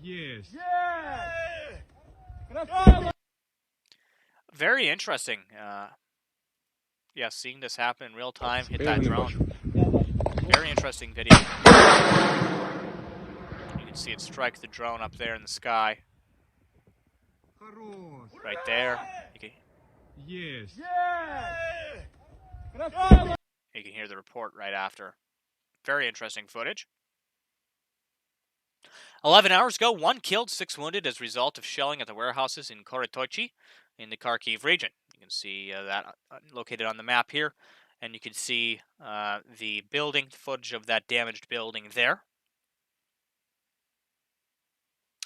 Yes. Very interesting. Yeah, seeing this happen in real time, hit that drone. Very interesting video. You can see it strike the drone up there in the sky. Right there. Yes. You can hear the report right after. Very interesting footage. 11 hours ago, 1 killed, 6 wounded as a result of shelling at the warehouses in Koretochi in the Kharkiv region. You can see that located on the map here, and you can see the building, footage of that damaged building there.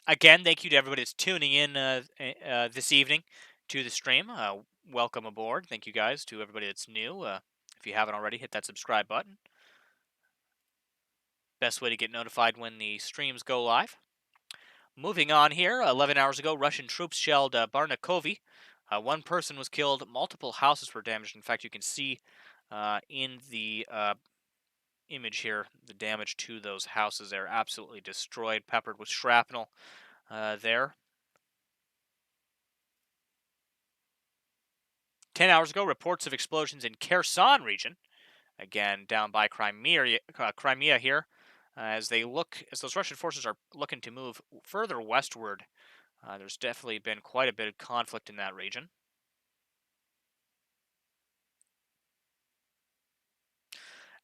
Again, thank you to everybody that's tuning in this evening to the stream. Welcome aboard. Thank you guys to everybody that's new. If you haven't already, hit that subscribe button. Best way to get notified when the streams go live. Moving on here, 11 hours ago, Russian troops shelled Barnakovi. 1 person was killed, multiple houses were damaged. In fact, you can see in the image here the damage to those houses. They're absolutely destroyed, peppered with shrapnel there. 10 hours ago, reports of explosions in Kherson region. Again, down by Crimea here. As those Russian forces are looking to move further westward, there's definitely been quite a bit of conflict in that region.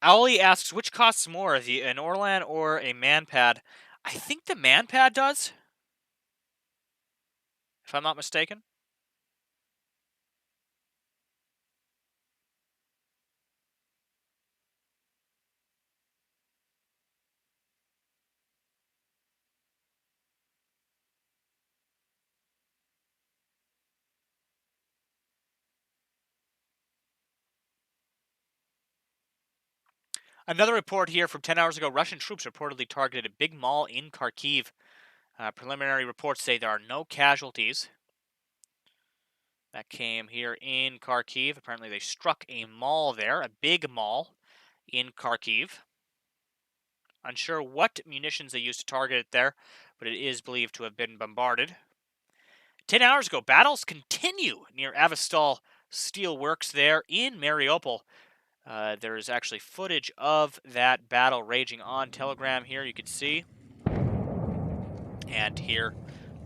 Owly asks, which costs more, an Orlan or a man-pad? I think the man-pad does, if I'm not mistaken. Another report here from 10 hours ago. Russian troops reportedly targeted a big mall in Kharkiv. Preliminary reports say there are no casualties. That came here in Kharkiv. Apparently they struck a mall there, a big mall in Kharkiv. Unsure what munitions they used to target it there, but it is believed to have been bombarded. 10 hours ago, battles continue near Avastal Steel Works there in Mariupol. There is actually footage of that battle raging on Telegram here, you can see. And here,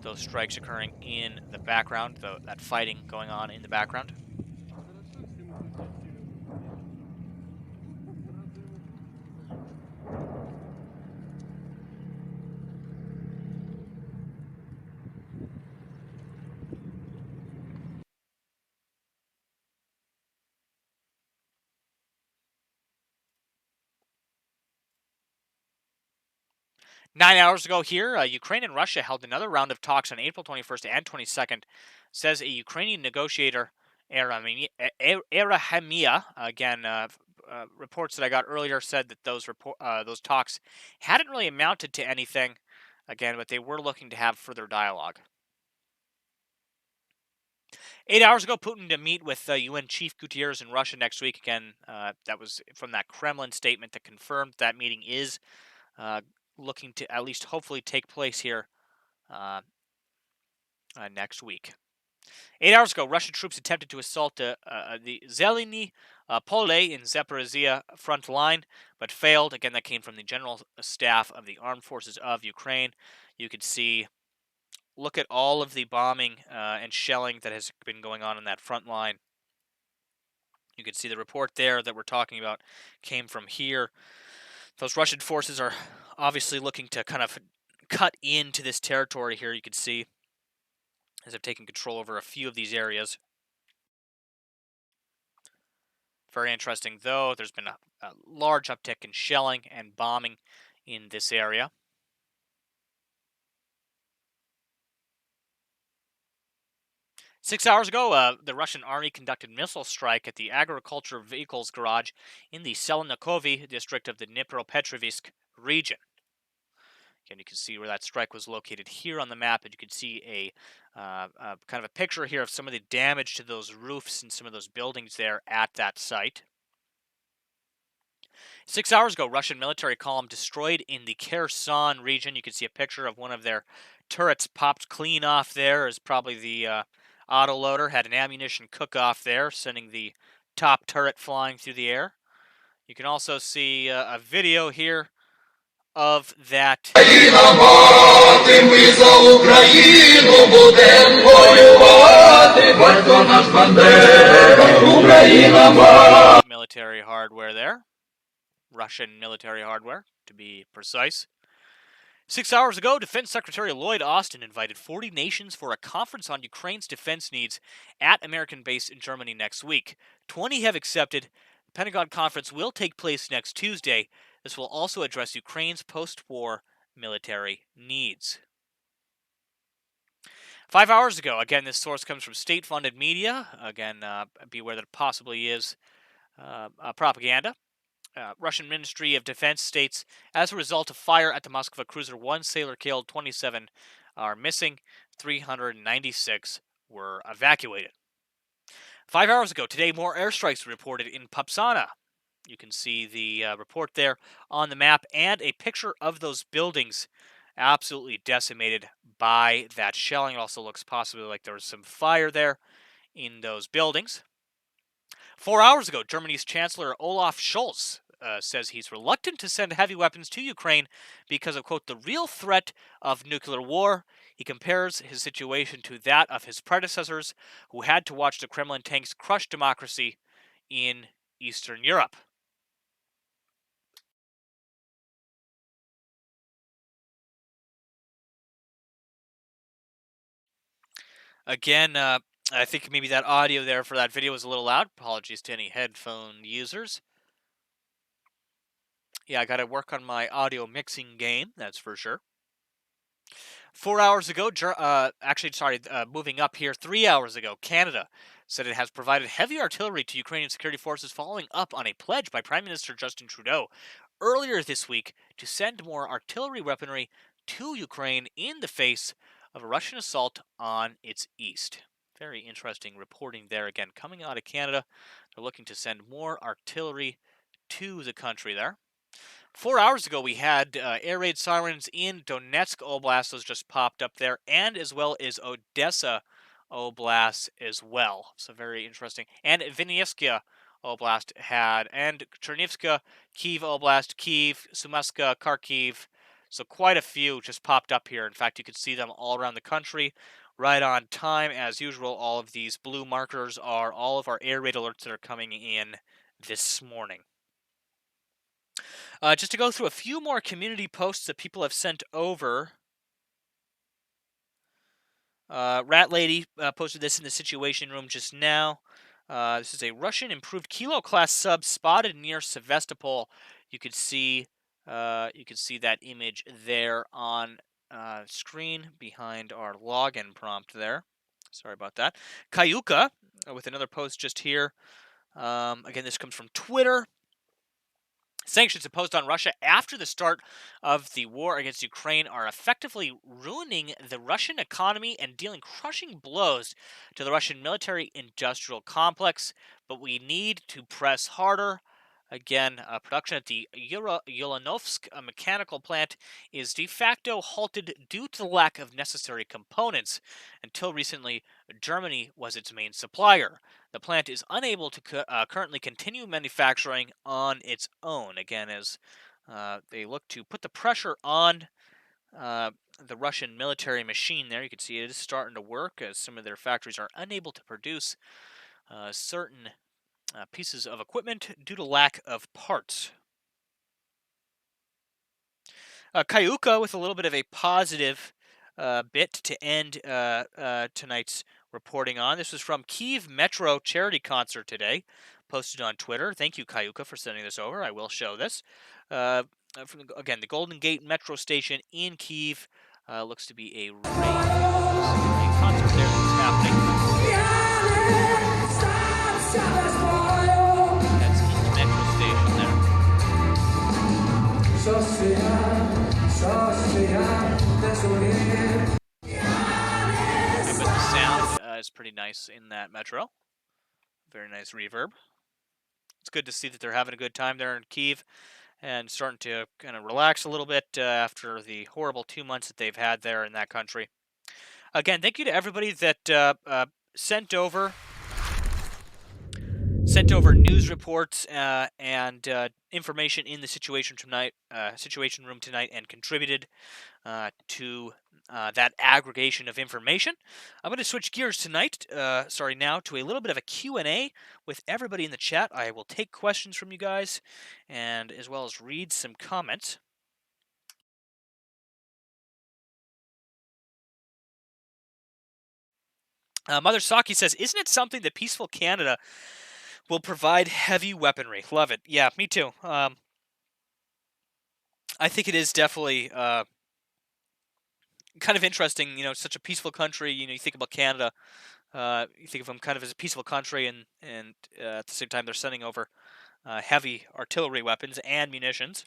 those strikes occurring in the background, that fighting going on in the background. 9 hours ago here, Ukraine and Russia held another round of talks on April 21st and 22nd, says a Ukrainian negotiator, Erahemia. Again, reports that I got earlier said that those talks hadn't really amounted to anything, again, but they were looking to have further dialogue. 8 hours ago, Putin to meet with UN Chief Gutierrez in Russia next week. Again, that was from that Kremlin statement that confirmed that meeting is looking to at least hopefully take place here next week. 8 hours ago, Russian troops attempted to assault the Zeleny Pole in Zaporizhia front line, but failed. Again, that came from the General Staff of the Armed Forces of Ukraine. You could see, look at all of the bombing and shelling that has been going on that front line. You can see the report there that we're talking about came from here. Those Russian forces are obviously looking to kind of cut into this territory here, you can see, as they've taken control over a few of these areas. Very interesting, though. There's been a large uptick in shelling and bombing in this area. Six hours ago, the Russian army conducted missile strike at the agriculture vehicles garage in the Selenokovy district of the Dnipropetrovsk region. Again, you can see where that strike was located here on the map, and you can see a kind of a picture here of some of the damage to those roofs and some of those buildings there at that site. 6 hours ago, Russian military column destroyed in the Kherson region. You can see a picture of one of their turrets popped clean off there. Is probably the autoloader. Had an ammunition cook-off there, sending the top turret flying through the air. You can also see a video here of that military hardware there. Russian military hardware, to be precise. 6 hours ago, Defense Secretary Lloyd Austin invited 40 nations for a conference on Ukraine's defense needs at American base in Germany next week. 20 have accepted. The Pentagon conference will take place next Tuesday. This will also address Ukraine's post-war military needs. 5 hours ago, again, this source comes from state-funded media. Again, be aware that it possibly is propaganda. Russian Ministry of Defense states, as a result of fire at the Moskva cruiser, 1 sailor killed, 27 are missing, 396 were evacuated. 5 hours ago, today, more airstrikes were reported in Papsana. You can see the report there on the map and a picture of those buildings absolutely decimated by that shelling. It also looks possibly like there was some fire there in those buildings. 4 hours ago, Germany's Chancellor Olaf Scholz says he's reluctant to send heavy weapons to Ukraine because of, quote, the real threat of nuclear war. He compares his situation to that of his predecessors who had to watch the Kremlin tanks crush democracy in Eastern Europe. Again, I think maybe that audio there for that video was a little loud. Apologies to any headphone users. Yeah, I got to work on my audio mixing game, that's for sure. 4 hours ago, moving up here, 3 hours ago, Canada said it has provided heavy artillery to Ukrainian security forces following up on a pledge by Prime Minister Justin Trudeau earlier this week to send more artillery weaponry to Ukraine in the face of a Russian assault on its east. Very interesting reporting there again. Coming out of Canada, they're looking to send more artillery to the country there. 4 hours ago, we had air raid sirens in Donetsk Oblast. Those just popped up there, and as well as Odessa Oblast as well. So very interesting. And Vinnytsia Oblast had, and Chernivtska, Kiev Oblast, Kiev, Sumaska, Kharkiv. So quite a few just popped up here. In fact, you could see them all around the country. Right on time, as usual. All of these blue markers are all of our air raid alerts that are coming in this morning. Just to go through a few more community posts that people have sent over. Rat Lady posted this in the Situation Room just now. This is a Russian improved Kilo-class sub spotted near Sevastopol. You could see that image there on screen behind our login prompt there. Sorry about that. Kayuka with another post just here. Again, this comes from Twitter. Sanctions imposed on Russia after the start of the war against Ukraine are effectively ruining the Russian economy and dealing crushing blows to the Russian military-industrial complex, but we need to press harder. Again, production at the Ulanovsk mechanical plant is de facto halted due to the lack of necessary components. Until recently, Germany was its main supplier. The plant is unable to currently continue manufacturing on its own, again, as they look to put the pressure on the Russian military machine there. You can see it is starting to work as some of their factories are unable to produce certain pieces of equipment due to lack of parts. Kayuka with a little bit of a positive bit to end tonight's reporting on. This was from Kiev Metro charity concert today, posted on Twitter. Thank you, Kayuka, for sending this over. I will show this. Again, the Golden Gate Metro station in Kiev looks to be a rain concert there that's happening. That's Kiev Metro station there. But the sound is pretty nice in that metro. Very nice reverb. It's good to see that they're having a good time there in Kiev and starting to kind of relax a little bit after the horrible 2 months that they've had there in that country. Again, thank you to everybody that sent over news reports and information in the Situation Room tonight and contributed to that aggregation of information. I'm going to switch gears now to a little bit of a Q&A with everybody in the chat. I will take questions from you guys and as well as read some comments. Mother Saki says, isn't it something that Peaceful Canada will provide heavy weaponry? Love it. Yeah, me too. I think it is definitely kind of interesting, such a peaceful country. You think about Canada, you think of them kind of as a peaceful country, and at the same time they're sending over heavy artillery weapons and munitions.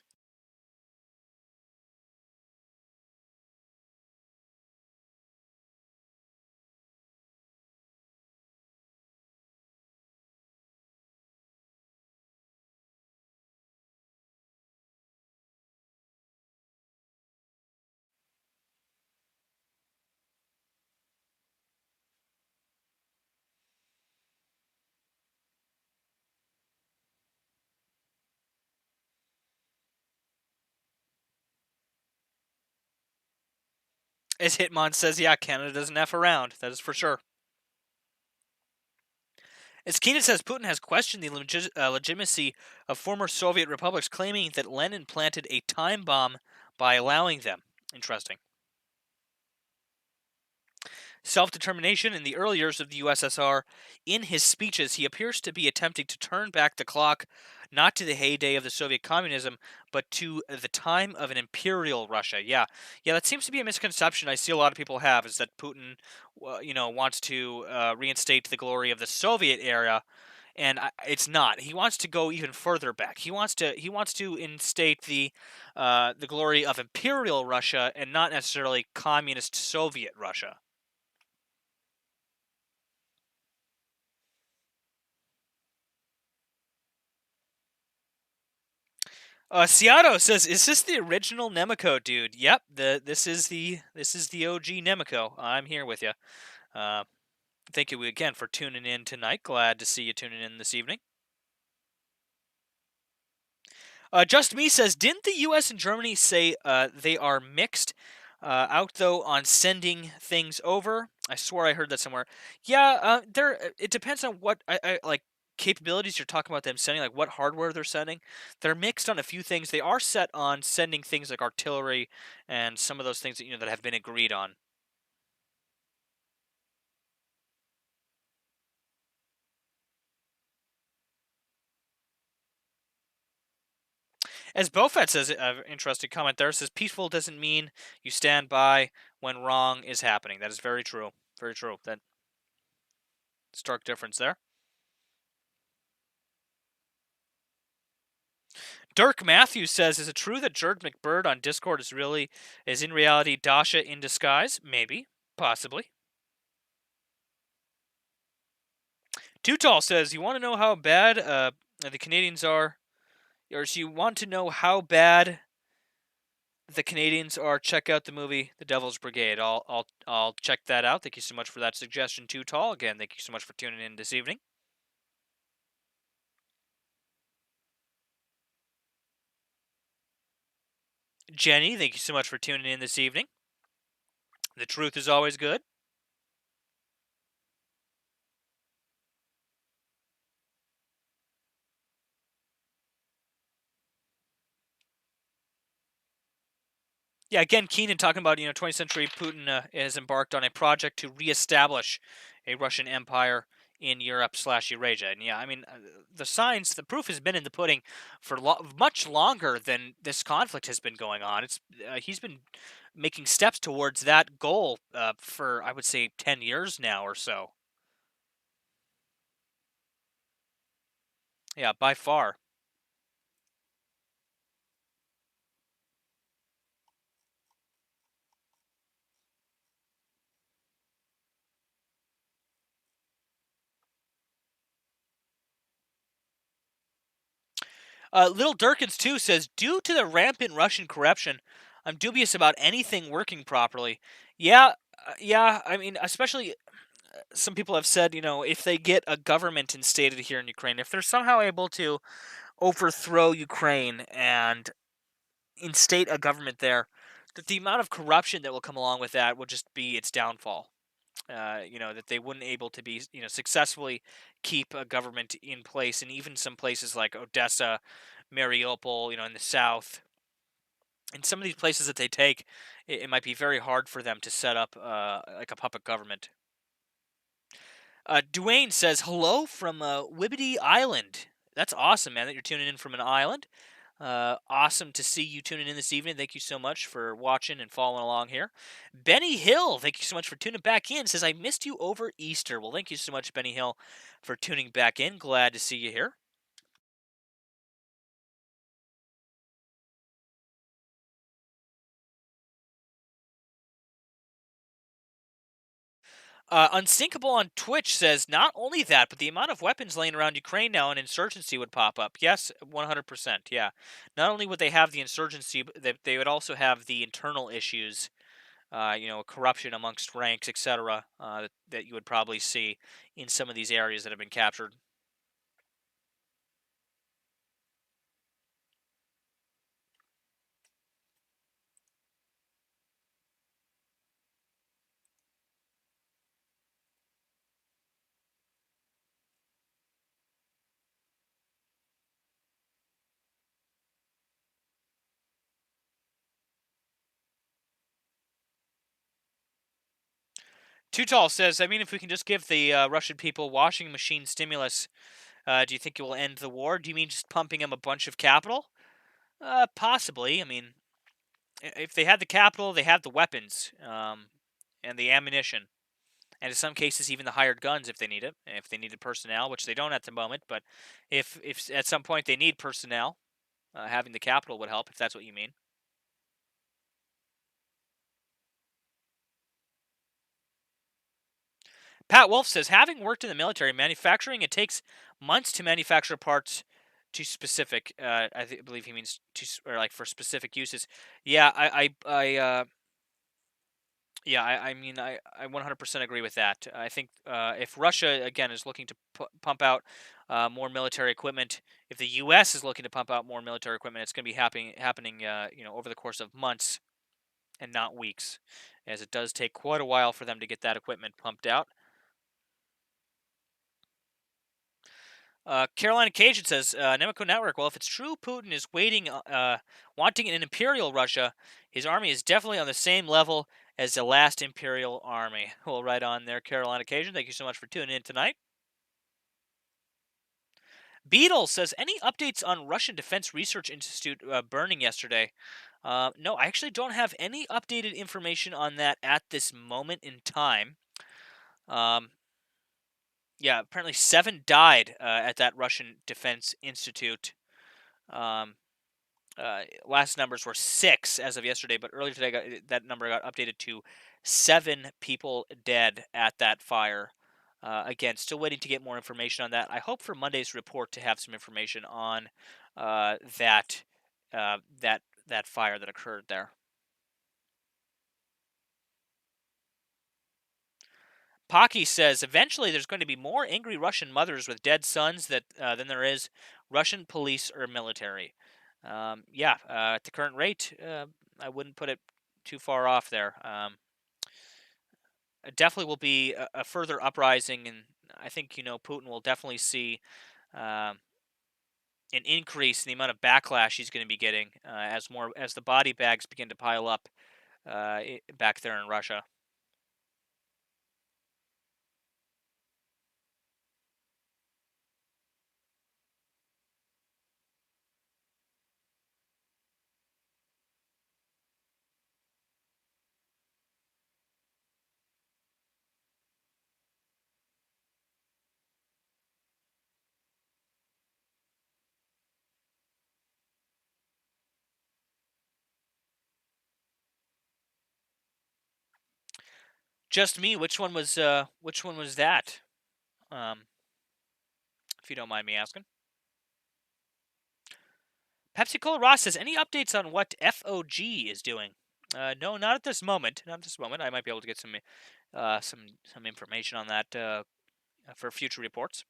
As Hitmon says, yeah, Canada doesn't F around. That is for sure. As Keenan says, Putin has questioned the legitimacy of former Soviet republics, claiming that Lenin planted a time bomb by allowing them. Interesting. Self-determination in the early years of the USSR. In his speeches, he appears to be attempting to turn back the clock, not to the heyday of the Soviet communism, but to the time of an imperial Russia. Yeah, that seems to be a misconception I see a lot of people have, is that Putin, wants to reinstate the glory of the Soviet era, and it's not. He wants to go even further back. He wants to instate the glory of imperial Russia and not necessarily communist Soviet Russia. Ciato says, "Is this the original Nemico, dude?" Yep. This is the OG Nemico. I'm here with you. Uh, Thank you again for tuning in tonight. Glad to see you tuning in this evening. Just Me says, "Didn't the U.S. and Germany say they are mixed out though on sending things over?" I swore I heard that somewhere. Yeah, there. It depends on what I like capabilities you're talking about them sending, like what hardware they're sending. They're mixed on a few things. They are set on sending things like artillery and some of those things that have been agreed on. As Bofet says, interesting comment there, says, "Peaceful doesn't mean you stand by when wrong is happening." That is very true. Very true. That stark difference there. Dirk Matthews says, "Is it true that George McBird on Discord is in reality Dasha in disguise?" Maybe. Possibly. Too Tall says, "You want to know how bad the Canadians are, or so you want to know how bad the Canadians are? Check out the movie The Devil's Brigade." I'll check that out. Thank you so much for that suggestion, Too Tall. Again, thank you so much for tuning in this evening. Jenny, thank you so much for tuning in this evening. The truth is always good. Yeah, again, Keenan talking about 20th century Putin has embarked on a project to reestablish a Russian empire in Europe/Eurasia, and yeah, I mean the proof has been in the pudding for much longer than this conflict has been going on. He's been making steps towards that goal for, I would say, 10 years now or so. Yeah, by far. Little Durkins too says, "Due to the rampant Russian corruption, I'm dubious about anything working properly." Yeah, yeah. I mean, especially some people have said, if they get a government instated here in Ukraine, if they're somehow able to overthrow Ukraine and instate a government there, that the amount of corruption that will come along with that will just be its downfall. That they wouldn't able to be, successfully keep a government in place, and even some places like Odessa, Mariupol, in the south, in some of these places that they take, it might be very hard for them to set up like a puppet government. Dwayne says, "Hello from Wibbity Island." That's awesome, man, that you're tuning in from an island. Awesome to see you tuning in this evening. Thank you so much for watching and following along here. Benny Hill, thank you so much for tuning back in. Says, "I missed you over Easter." Well, thank you so much, Benny Hill, for tuning back in. Glad to see you here. Unsinkable on Twitch says, "Not only that, but the amount of weapons laying around Ukraine now, an insurgency would pop up." Yes, 100%. Yeah. Not only would they have the insurgency, but they would also have the internal issues, corruption amongst ranks, etc., that you would probably see in some of these areas that have been captured. Too Tall says, "I mean, if we can just give the Russian people washing machine stimulus, Do you think it will end the war? Do you mean just pumping them a bunch of capital? Possibly. I mean, if they had the capital, they have the weapons and the ammunition, and in some cases even the hired guns if they need it. If they needed personnel, which they don't at the moment, but if at some point they need personnel, having the capital would help if that's what you mean. Pat Wolf says, having worked in the military manufacturing, it takes months to manufacture parts to specific. Believe he means or like for specific uses. Yeah, I mean, I 100% agree with that. I think if Russia again is looking to pump out more military equipment, if the U.S. is looking to pump out more military equipment, it's going to be happening, over the course of months and not weeks, as it does take quite a while for them to get that equipment pumped out. Carolina Cajun says, Nemico Network, well, if it's true Putin is wanting an imperial Russia, his army is definitely on the same level as the last imperial army. Well, right on there, Carolina Cajun. Thank you so much for tuning in tonight. Beetle says, any updates on Russian Defense Research Institute burning yesterday? No, I actually don't have any updated information on that at this moment in time. Yeah, apparently 7 died at that Russian Defense Institute. Last numbers were 6 as of yesterday, but earlier today that number got updated to 7 people dead at that fire. Again, still waiting to get more information on that. I hope for Monday's report to have some information on that fire that occurred there. Pocky says, eventually there's going to be more angry Russian mothers with dead sons than there is Russian police or military. At the current rate, I wouldn't put it too far off there. It definitely will be a further uprising, and I think Putin will definitely see an increase in the amount of backlash he's going to be getting as the body bags begin to pile up back there in Russia. Just me. Which one was that? If you don't mind me asking. Pepsi Cola Ross says, any updates on what FOG is doing? No, not at this moment. Not at this moment. I might be able to get some information on that for future reports.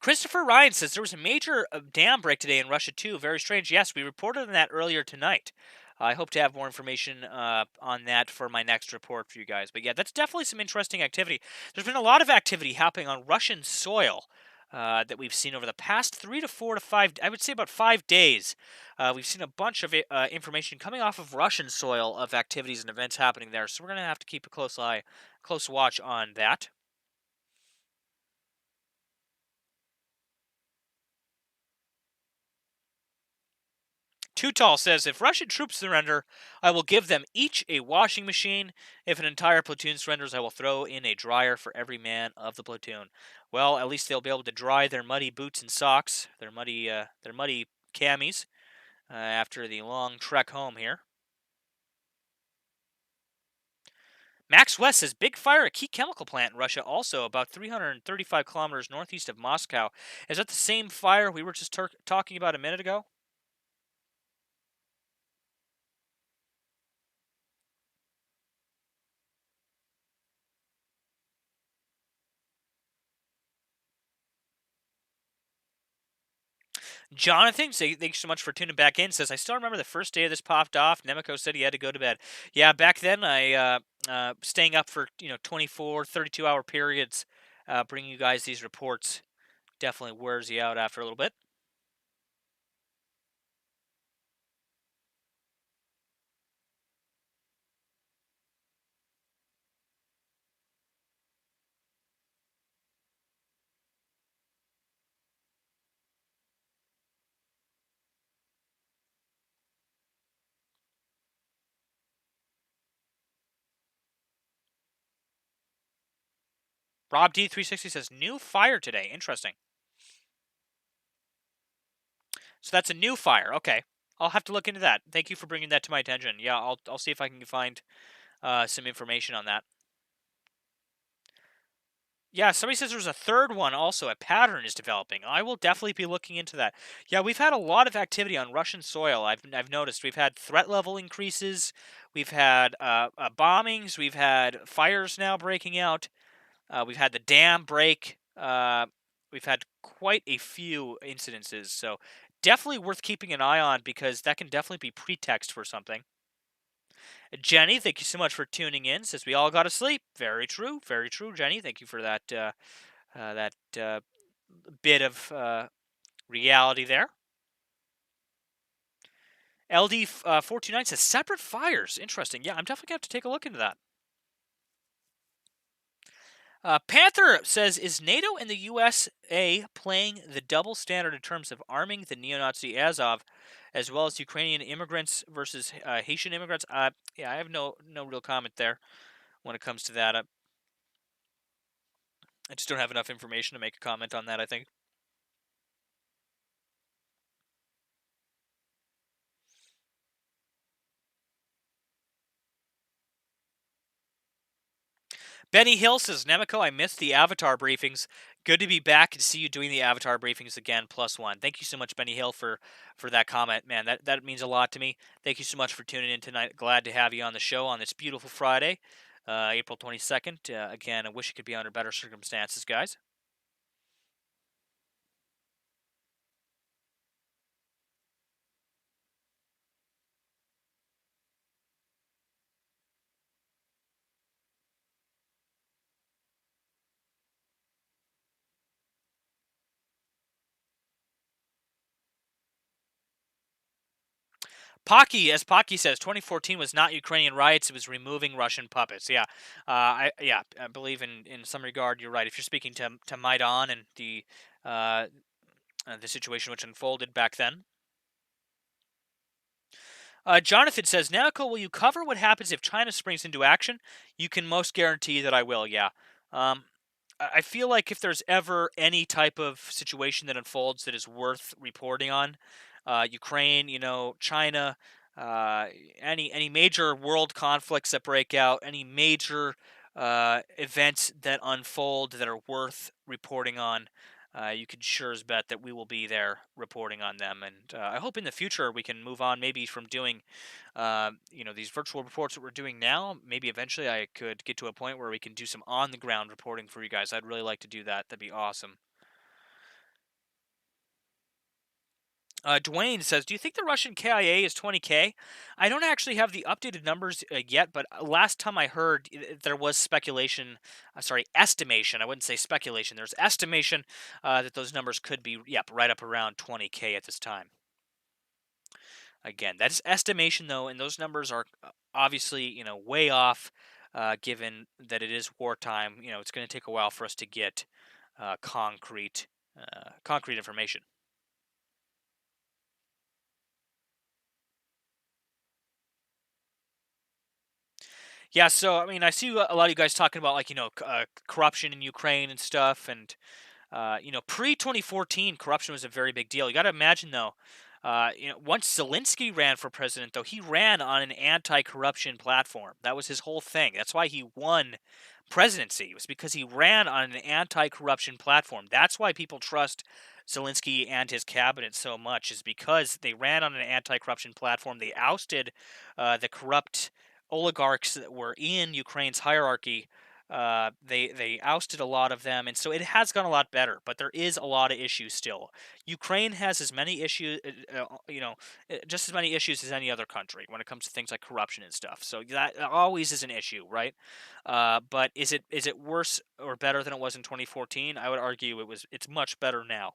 Christopher Ryan says there was a major dam break today in Russia too. Very strange. Yes, we reported on that earlier tonight. I hope to have more information on that for my next report for you guys. But yeah, that's definitely some interesting activity. There's been a lot of activity happening on Russian soil that we've seen over the past 3 to 4 to 5, I would say about 5 days. We've seen a bunch of information coming off of Russian soil of activities and events happening there. So we're going to have to keep a close watch on that. Too Tall says, if Russian troops surrender, I will give them each a washing machine. If an entire platoon surrenders, I will throw in a dryer for every man of the platoon. Well, at least they'll be able to dry their muddy boots and socks, their muddy camis, after the long trek home here. Max West says, big fire at key chemical plant in Russia, also about 335 kilometers northeast of Moscow. Is that the same fire we were just talking about a minute ago? Jonathan, thanks so much for tuning back in. Says, I still remember the first day this popped off. Nemico said he had to go to bed. Yeah, back then I staying up for 24, 32-hour periods, bringing you guys these reports definitely wears you out after a little bit. Rob D360 says, new fire today. Interesting. So that's a new fire. Okay. I'll have to look into that. Thank you for bringing that to my attention. Yeah, I'll see if I can find some information on that. Yeah, somebody says there's a third one also. A pattern is developing. I will definitely be looking into that. Yeah, we've had a lot of activity on Russian soil. I've noticed we've had threat level increases. We've had bombings. We've had fires now breaking out. We've had the dam break. We've had quite a few incidences. So definitely worth keeping an eye on because that can definitely be pretext for something. Jenny, thank you so much for tuning in. Says we all got to sleep. Very true, Jenny. Thank you for that bit of reality there. LD 429 says separate fires. Interesting. Yeah, I'm definitely gonna have to take a look into that. Panther says, is NATO and the USA playing the double standard in terms of arming the neo-Nazi Azov, as well as Ukrainian immigrants versus Haitian immigrants? Yeah, I have no real comment there when it comes to that. I just don't have enough information to make a comment on that, I think. Benny Hill says, Nemico, I missed the Avatar briefings. Good to be back and see you doing the Avatar briefings again, +1. Thank you so much, Benny Hill, for that comment. Man, that means a lot to me. Thank you so much for tuning in tonight. Glad to have you on the show on this beautiful Friday, April 22nd. Again, I wish it could be under better circumstances, guys. As Pocky says, 2014 was not Ukrainian riots; it was removing Russian puppets. Yeah, I believe in some regard you're right. If you're speaking to Maidan and the situation which unfolded back then. Jonathan says, Namico, will you cover what happens if China springs into action? You can most guarantee that I will, yeah. I feel like if there's ever any type of situation that unfolds that is worth reporting on, Ukraine, China, uh, any major world conflicts that break out, any major events that unfold that are worth reporting on, you can sure as bet that we will be there reporting on them. And I hope in the future we can move on maybe from doing, these virtual reports that we're doing now. Maybe eventually I could get to a point where we can do some on-the-ground reporting for you guys. I'd really like to do that. That'd be awesome. Dwayne says, do you think the Russian KIA is 20K? I don't actually have the updated numbers yet, but last time I heard there was speculation, estimation. I wouldn't say speculation. There's estimation that those numbers could be, right up around 20K at this time. Again, that's estimation though, and those numbers are obviously, way off, given that it is wartime. It's going to take a while for us to get concrete information. Yeah, so I mean, I see a lot of you guys talking about corruption in Ukraine and stuff, and pre 2014, corruption was a very big deal. You got to imagine though, once Zelensky ran for president, though, he ran on an anti-corruption platform. That was his whole thing. That's why he won presidency. It was because he ran on an anti-corruption platform. That's why people trust Zelensky and his cabinet so much, is because they ran on an anti-corruption platform. They ousted the corrupt oligarchs that were in Ukraine's hierarchy. They ousted a lot of them, and so it has gone a lot better. But there is a lot of issues still. Ukraine has as many issues, just as many issues as any other country when it comes to things like corruption and stuff. So that always is an issue, right? But is it worse or better than it was in 2014? I would argue it's much better now.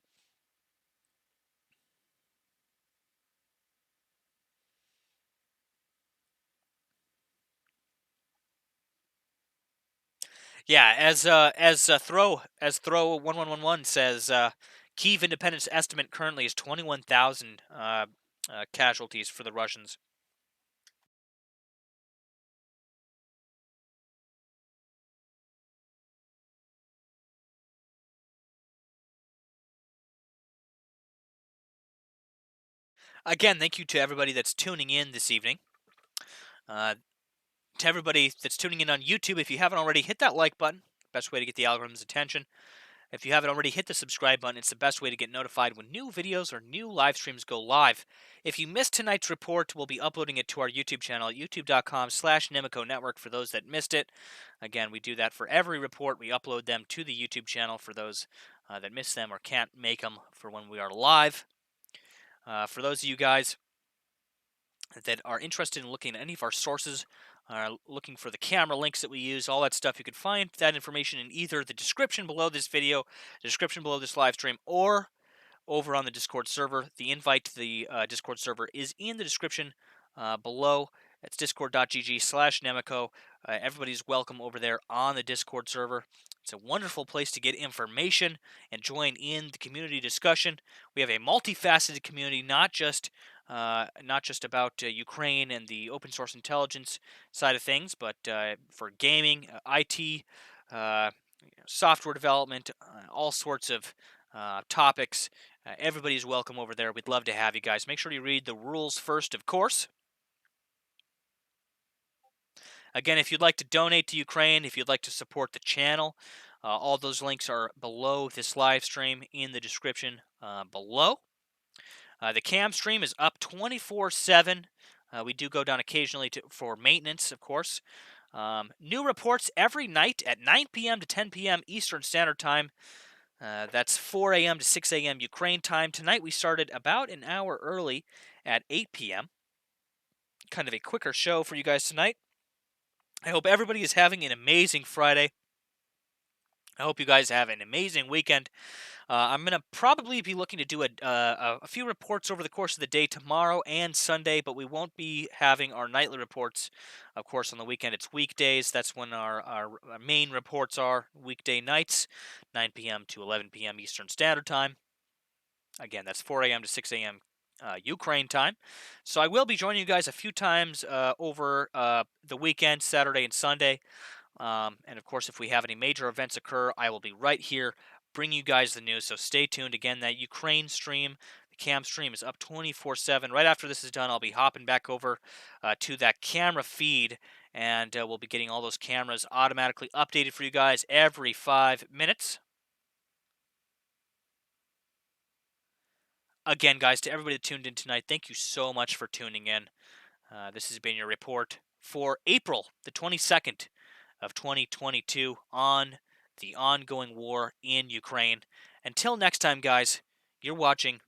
Yeah, as throw 1111 says, Kiev independence estimate currently is 21,000 casualties for the Russians. Again, thank you to everybody that's tuning in this evening. To everybody that's tuning in on YouTube, if you haven't already, hit that like button. Best way to get the algorithm's attention. If you haven't already, hit the subscribe button. It's the best way to get notified when new videos or new live streams go live. If you missed tonight's report, we'll be uploading it to our YouTube channel at youtube.com/Nemico Network for those that missed it. Again, we do that for every report. We upload them to the YouTube channel for those that missed them or can't make them for when we are live. For those of you guys that are interested in looking at any of our sources, looking for the camera links that we use, all that stuff, you can find that information in either the description below this video, the description below this live stream, or over on the Discord server. The invite to the Discord server is in the description below. It's discord.gg/Nemico. Everybody's welcome over there on the Discord server. It's a wonderful place to get information and join in the community discussion. We have a multifaceted community, not just about Ukraine and the open source intelligence side of things, but for gaming, IT, software development, all sorts of topics. Everybody's welcome over there. We'd love to have you guys. Make sure you read the rules first, of course. Again, if you'd like to donate to Ukraine, if you'd like to support the channel, all those links are below this live stream in the description below. The cam stream is up 24/7. We do go down occasionally for maintenance, of course. New reports every night at 9 p.m. to 10 p.m. Eastern Standard Time. That's 4 a.m. to 6 a.m. Ukraine time. Tonight we started about an hour early at 8 p.m. Kind of a quicker show for you guys tonight. I hope everybody is having an amazing Friday. I hope you guys have an amazing weekend. I'm going to probably be looking to do a few reports over the course of the day tomorrow and Sunday, but we won't be having our nightly reports. Of course, on the weekend, it's weekdays. That's when our main reports are, weekday nights, 9 p.m. to 11 p.m. Eastern Standard Time. Again, that's 4 a.m. to 6 a.m. Ukraine time. So I will be joining you guys a few times over the weekend, Saturday and Sunday. And of course, if we have any major events occur, I will be right here bringing you guys the news. So stay tuned. Again, that Ukraine stream, the cam stream, is up 24/7. Right after this is done, I'll be hopping back over to that camera feed, and we'll be getting all those cameras automatically updated for you guys every 5 minutes. Again, guys, to everybody that tuned in tonight, thank you so much for tuning in. This has been your report for April the 22nd of 2022 on the ongoing war in Ukraine. Until next time, guys, you're watching